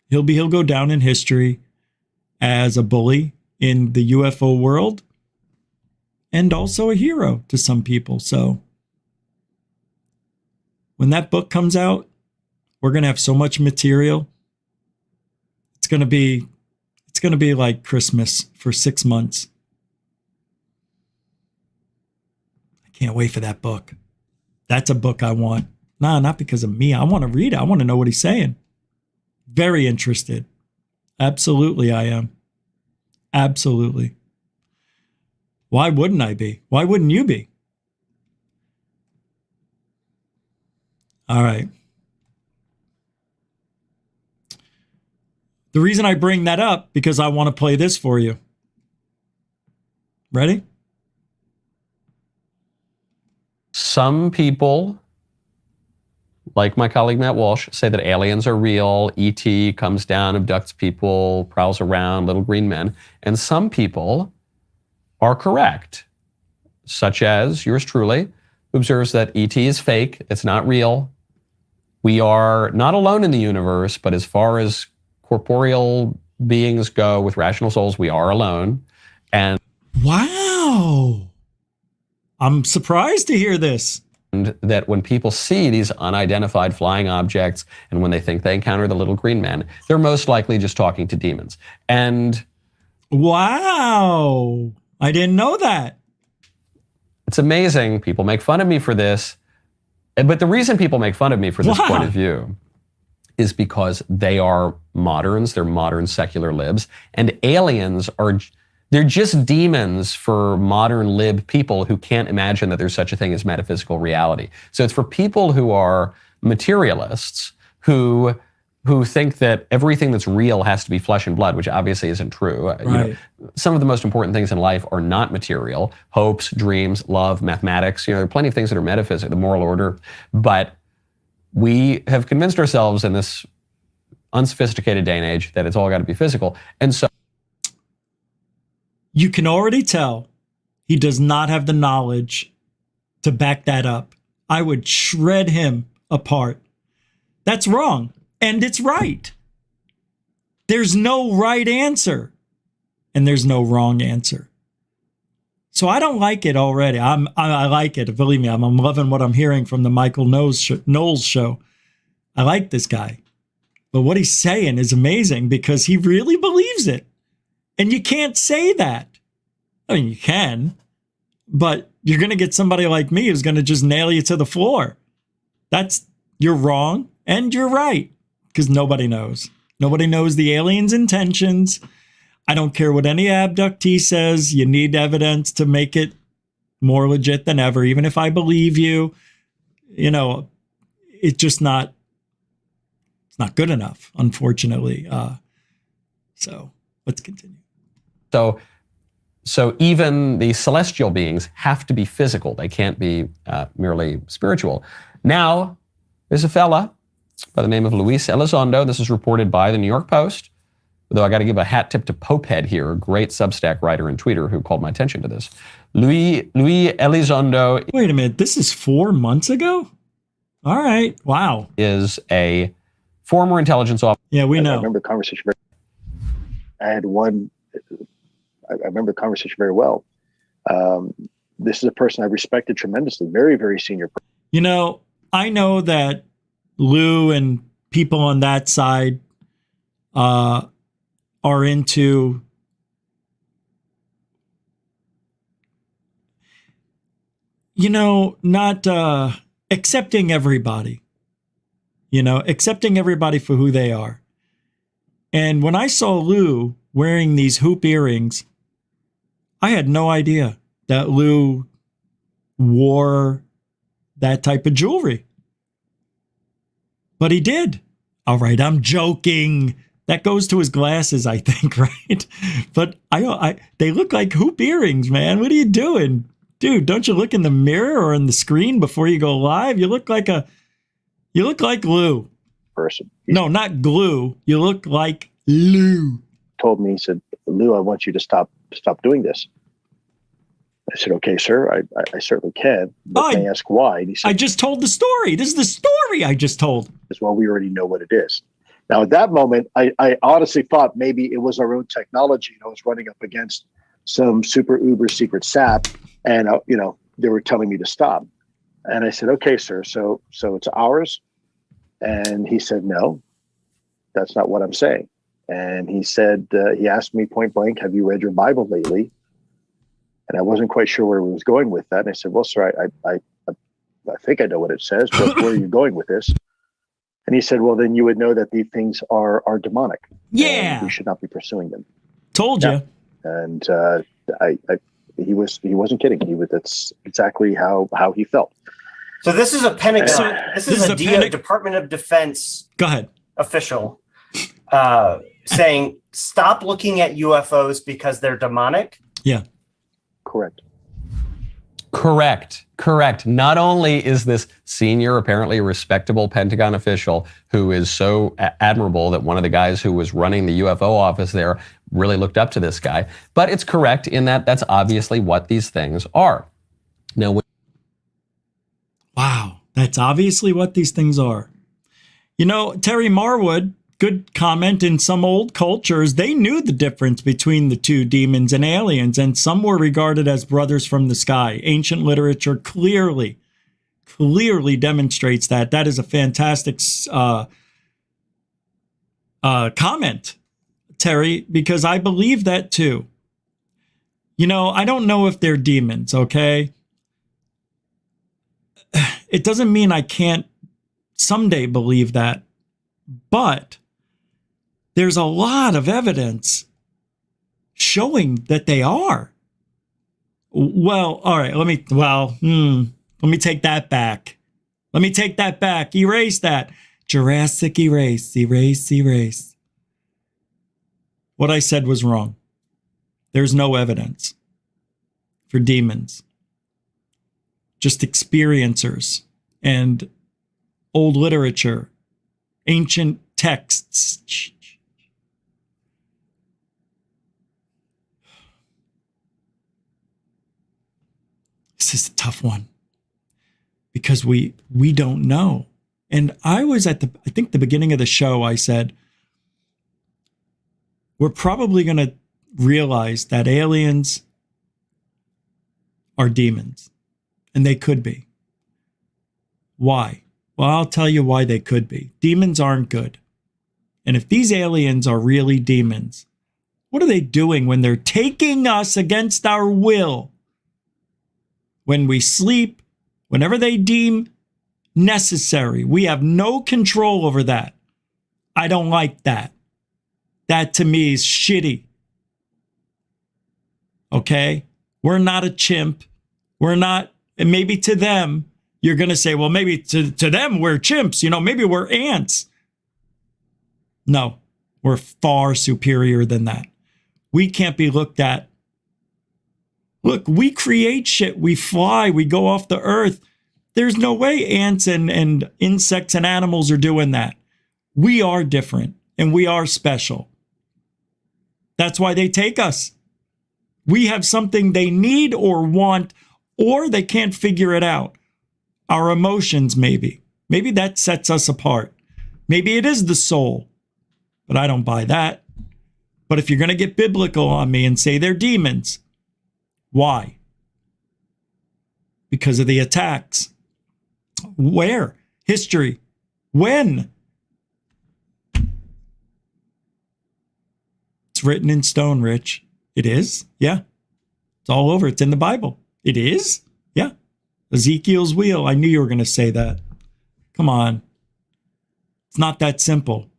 he'll go down in history as a bully in the UFO world and also a hero to some people. So when that book comes out, we're going to have so much material. It's going to be like Christmas for 6 months. I can't wait for that book. That's a book I want. Nah, not because of me. I want to read it. I want to know what he's saying. Very interested. Absolutely, I am. Absolutely. Why wouldn't I be? Why wouldn't you be? All right. The reason I bring that up, because I want to play this for you. Ready? Some people, like my colleague Matt Walsh, say that aliens are real, ET comes down, abducts people, prowls around, little green men. And some people are correct, such as yours truly, who observes that ET is fake, it's not real. We are not alone in the universe, but as far as corporeal beings go with rational souls, we are alone. And wow. I'm surprised to hear this. And that when people see these unidentified flying objects and when they think they encounter the little green men, they're most likely just talking to demons. And wow, I didn't know that. It's amazing. People make fun of me for this. But the reason people make fun of me for this point of view is because they are moderns, they're modern secular libs, and aliens are, they're just demons for modern lib people who can't imagine that there's such a thing as metaphysical reality. So it's for people who are materialists, who think that everything that's real has to be flesh and blood, which obviously isn't true. Right. You know, some of the most important things in life are not material. Hopes, dreams, love, mathematics. You know, there are plenty of things that are metaphysical, the moral order. But we have convinced ourselves in this unsophisticated day and age that it's all got to be physical. And so you can already tell he does not have the knowledge to back that up. I would shred him apart. That's wrong. And it's right. There's no right answer. And there's no wrong answer. So I don't like it already. I like it. Believe me, I'm loving what I'm hearing from the Michael Knowles show. I like this guy. But what he's saying is amazing because he really believes it. And you can't say that. I mean, you can, but you're going to get somebody like me who's going to just nail you to the floor. You're wrong and you're right because nobody knows. Nobody knows the aliens' intentions. I don't care what any abductee says. You need evidence to make it more legit than ever. Even if I believe you, it's just not. It's not good enough, unfortunately. So let's continue. So even the celestial beings have to be physical. They can't be merely spiritual. Now, there's a fella by the name of Luis Elizondo. This is reported by the New York Post. Though I got to give a hat tip to Popehead here, a great Substack writer and tweeter who called my attention to this. Luis Elizondo. Wait a minute, this is 4 months ago? All right, wow. Is a former intelligence officer. Yeah, we know. I remember the conversation. I remember the conversation very well. This is a person I respected tremendously, very, very senior. I know that Lou and people on that side are into not accepting everybody, accepting everybody for who they are. And when I saw Lou wearing these hoop earrings, I had no idea that Lou wore that type of jewelry. But he did. All right, I'm joking. That goes to his glasses, I think, right? But they look like hoop earrings, man. What are you doing? Dude, don't you look in the mirror or in the screen before you go live? You look like Lou. Person. No, not glue. You look like Lou. Told me, he said, Lou, I want you to stop doing this. I said, okay, sir, I certainly can. But may I ask why? And he said, I just told the story. This is the story I just told. Well, we already know what it is. Now, at that moment, I honestly thought maybe it was our own technology. I was running up against some super uber secret sap, and they were telling me to stop. And I said, okay, sir, so it's ours? And he said, no, that's not what I'm saying. And he said, he asked me point blank, have you read your Bible lately? And I wasn't quite sure where he was going with that. And I said, well, sir, I think I know what it says, but where are you going with this? And he said, well, then you would know that these things are demonic. Yeah. And we should not be pursuing them. Told you. And he wasn't kidding. That's exactly how he felt. So this is a Pentagon. This is a Department of Defense. Go ahead. Official saying, stop looking at UFOs because they're demonic. Yeah. Correct. Not only is this senior, apparently respectable Pentagon official who is so admirable that one of the guys who was running the UFO office there really looked up to this guy, but it's correct in that that's obviously what these things are. Now, wow, that's obviously what these things are. Terry Marwood, good comment. In some old cultures, they knew the difference between the two, demons and aliens, and some were regarded as brothers from the sky. Ancient literature clearly demonstrates that. That is a fantastic comment, Terry, because I believe that too. I don't know if they're demons, okay? It doesn't mean I can't someday believe that, but there's a lot of evidence showing that they are. Well, all right, let me take that back. Erase that. Jurassic erase. What I said was wrong. There's no evidence for demons. Just experiencers and old literature, ancient texts. This is a tough one because we don't know. And I was at I think the beginning of the show, I said, we're probably going to realize that aliens are demons. And they could be. Why? Well, I'll tell you why they could be. Demons aren't good. And if these aliens are really demons, what are they doing when they're taking us against our will? When we sleep, whenever they deem necessary, we have no control over that. I don't like that. That to me is shitty. Okay? We're not a chimp. We're not, and maybe to them, you're going to say, well, maybe to them, we're chimps. You know, maybe we're ants. No, we're far superior than that. We can't be looked at. Look, we create shit. We fly. We go off the earth. There's no way ants and insects and animals are doing that. We are different and we are special. That's why they take us. We have something they need or want, or they can't figure it out. Our emotions, maybe. Maybe that sets us apart. Maybe it is the soul, but I don't buy that. But if you're going to get biblical on me and say they're demons, why? Because of the attacks. Where? History. When? It's written in stone, Rich. It is? Yeah. It's all over. It's in the Bible. It is? Yeah. Ezekiel's wheel. I knew you were going to say that. Come on. It's not that simple.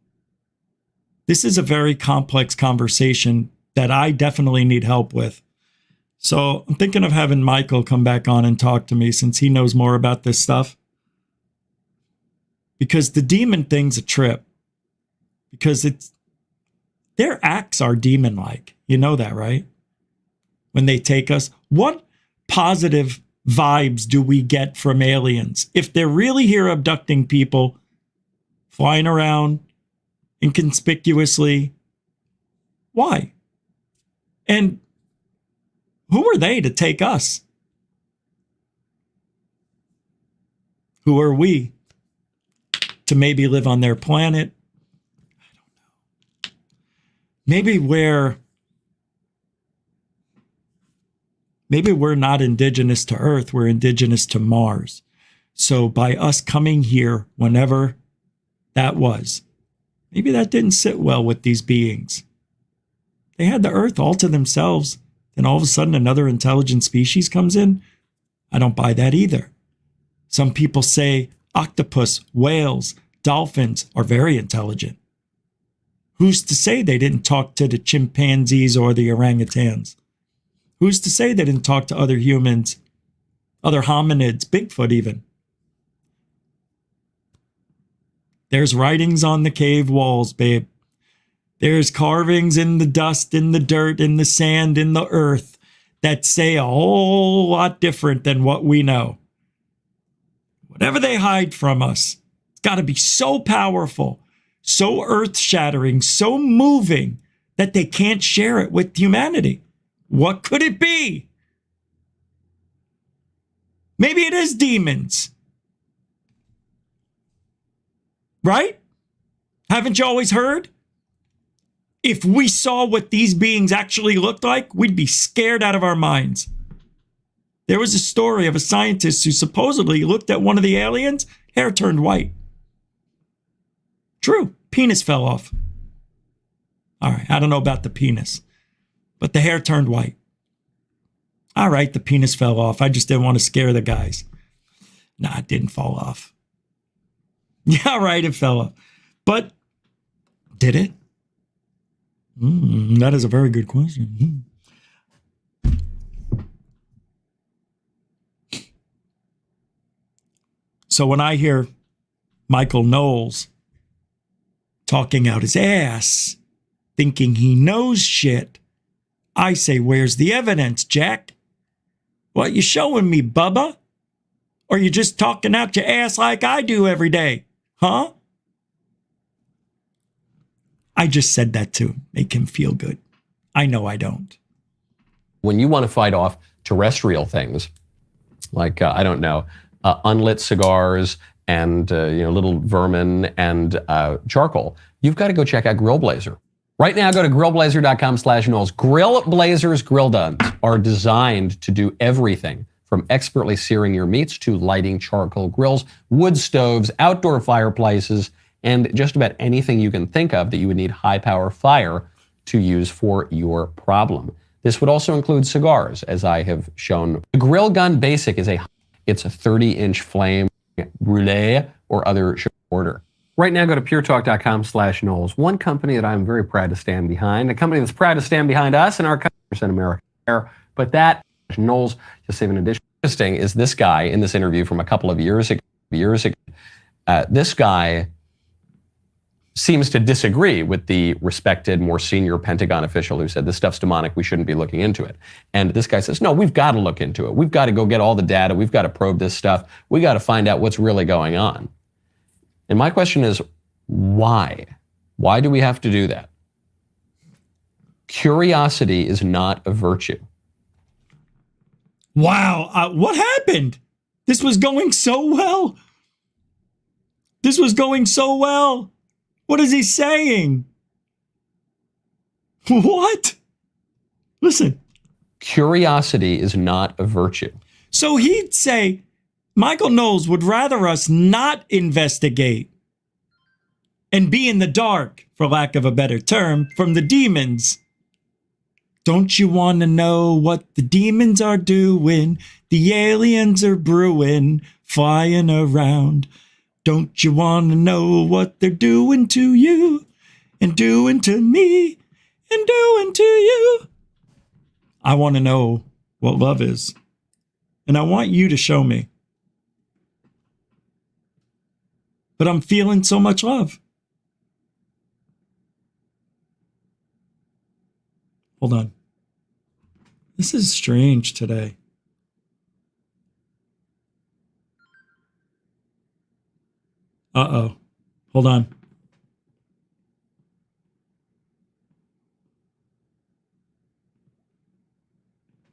This is a very complex conversation that I definitely need help with. So I'm thinking of having Michael come back on and talk to me since he knows more about this stuff. Because the demon thing's a trip. Because their acts are demon-like. You know that, right? When they take us, what positive vibes do we get from aliens? If they're really here abducting people, flying around inconspicuously, why? And who are they to take us? Who are we to maybe live on their planet? I don't know. Maybe we're not indigenous to Earth, we're indigenous to Mars. So by us coming here, whenever that was, maybe that didn't sit well with these beings. They had the Earth all to themselves. Then all of a sudden another intelligent species comes in. I don't buy that either. Some people say octopus, whales, dolphins are very intelligent. Who's to say they didn't talk to the chimpanzees or the orangutans? Who's to say they didn't talk to other humans, other hominids, Bigfoot even? There's writings on the cave walls, babe. There's carvings in the dust, in the dirt, in the sand, in the earth that say a whole lot different than what we know. Whatever they hide from us, it's got to be so powerful, so earth-shattering, so moving that they can't share it with humanity. What could it be? Maybe it is demons. Right? Haven't you always heard? If we saw what these beings actually looked like, we'd be scared out of our minds. There was a story of a scientist who supposedly looked at one of the aliens, hair turned white. True, penis fell off. All right, I don't know about the penis, but the hair turned white. All right, the penis fell off. I just didn't want to scare the guys. Nah, it didn't fall off. Yeah, right, it fell off. But did it? That is a very good question. So when I hear Michael Knowles talking out his ass, thinking he knows shit, I say, where's the evidence, Jack? What you showing me, Bubba? Or you just talking out your ass like I do every day? Huh? I just said that to make him feel good. I know I don't. When you want to fight off terrestrial things, like, I don't know, unlit cigars and little vermin and charcoal, you've got to go check out Grill Blazer. Right now, go to grillblazer.com/Knowles. Grill Blazer's grill guns are designed to do everything from expertly searing your meats to lighting charcoal grills, wood stoves, outdoor fireplaces, and just about anything you can think of that you would need high power fire to use for your problem. This would also include cigars, as I have shown. The Grill Gun Basic is it's a 30-inch flame brûlée or other order. Right now, go to puretalk.com/Knowles. One company that I'm very proud to stand behind, a company that's proud to stand behind us and our customers in America. But that, Knowles, just save an addition. Interesting is this guy in this interview from a couple of years ago. This guy seems to disagree with the respected, more senior Pentagon official who said this stuff's demonic, we shouldn't be looking into it. And this guy says, no, we've got to look into it. We've got to go get all the data. We've got to probe this stuff. We got to find out what's really going on. And my question is, why? Why do we have to do that? Curiosity is not a virtue. Wow, what happened? This was going so well. This was going so well. What is he saying? What? Listen. Curiosity is not a virtue. So he'd say, Michael Knowles would rather us not investigate and be in the dark, for lack of a better term, from the demons. Don't you want to know what the demons are doing? The aliens are brewing, flying around. Don't you want to know what they're doing to you and doing to me and doing to you? I want to know what love is. And I want you to show me. But I'm feeling so much love. Hold on. This is strange today. Uh-oh. Hold on.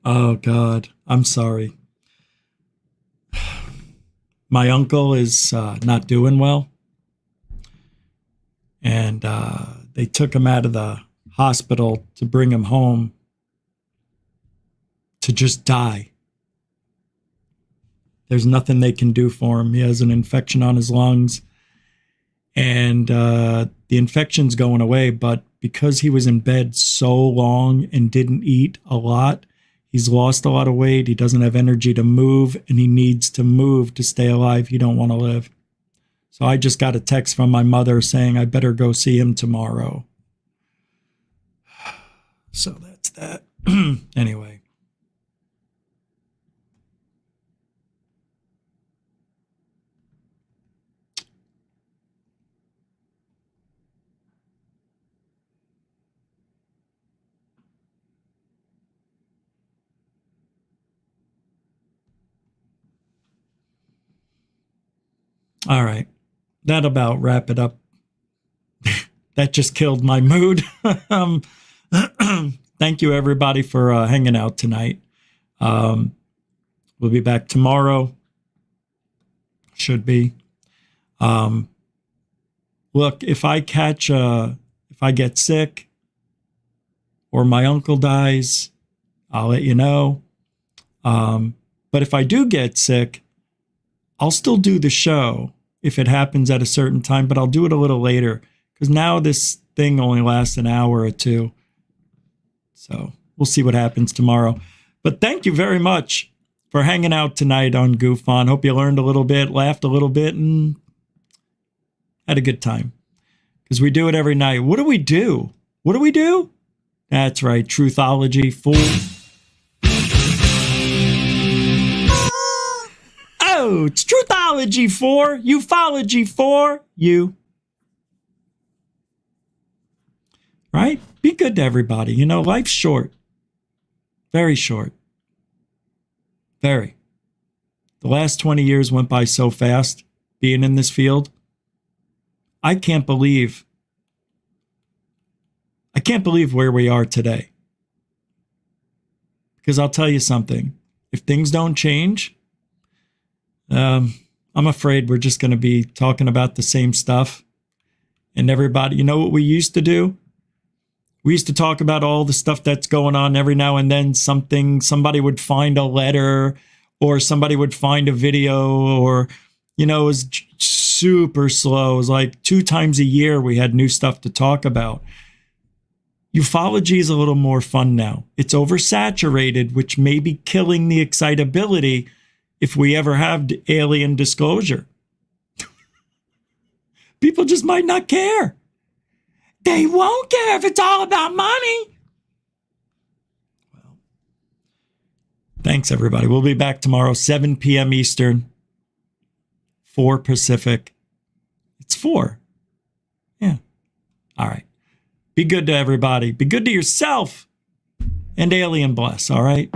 Oh, God. I'm sorry. My uncle is not doing well. And they took him out of the hospital to bring him home to just die. There's nothing they can do for him. He has an infection on his lungs. And the infection's going away, but because he was in bed so long and didn't eat a lot, he's lost a lot of weight. He doesn't have energy to move, and he needs to move to stay alive. He don't want to live. So I just got a text from my mother saying I better go see him tomorrow. So that's that. Anyway. All right. That about wrap it up. That just killed my mood. Thank you, everybody, for hanging out tonight. We'll be back tomorrow. Should be. Look, if I get sick or my uncle dies, I'll let you know. But if I do get sick, I'll still do the show if it happens at a certain time, but I'll do it a little later because now this thing only lasts an hour or two. So we'll see what happens tomorrow. But thank you very much for hanging out tonight on Goof On. Hope you learned a little bit, laughed a little bit, and had a good time. Because we do it every night. What do we do? What do we do? That's right, Truthology, fool. Oh, it's Truthology for ufology for you. Right? Be good to everybody. You know, life's short. Very short. Very. The last 20 years went by so fast being in this field. I can't believe where we are today. Because I'll tell you something. If things don't change, I'm afraid we're just going to be talking about the same stuff. And everybody, you know what we used to do? We used to talk about all the stuff that's going on. Every now and then somebody would find a letter, or somebody would find a video, or, you know, it was super slow. It was like 2 times a year we had new stuff to talk about. Ufology is a little more fun now. It's oversaturated, which may be killing the excitability if we ever have alien disclosure. People just might not care. They won't care if it's all about money. Well, thanks, everybody. We'll be back tomorrow, 7 p.m. Eastern, 4 Pacific. It's 4. Yeah. All right. Be good to everybody. Be good to yourself. And alien bless, all right?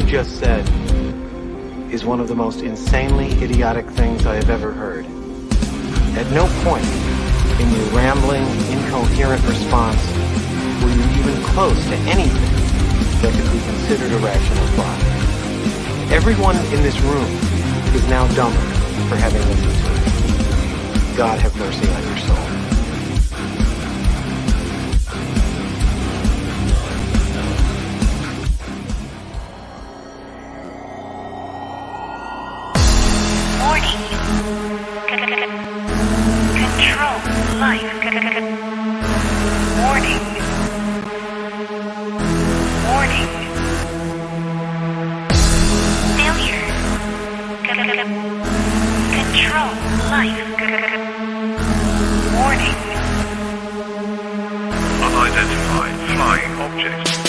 Just said is one of the most insanely idiotic things I have ever heard. At no point in your rambling, incoherent response were you even close to anything that could be considered a rational thought. Everyone in this room is now dumber for having listened to it. God have mercy on your soul. Control life. Warning. Warning. Failure. Control life. Warning. Unidentified flying object.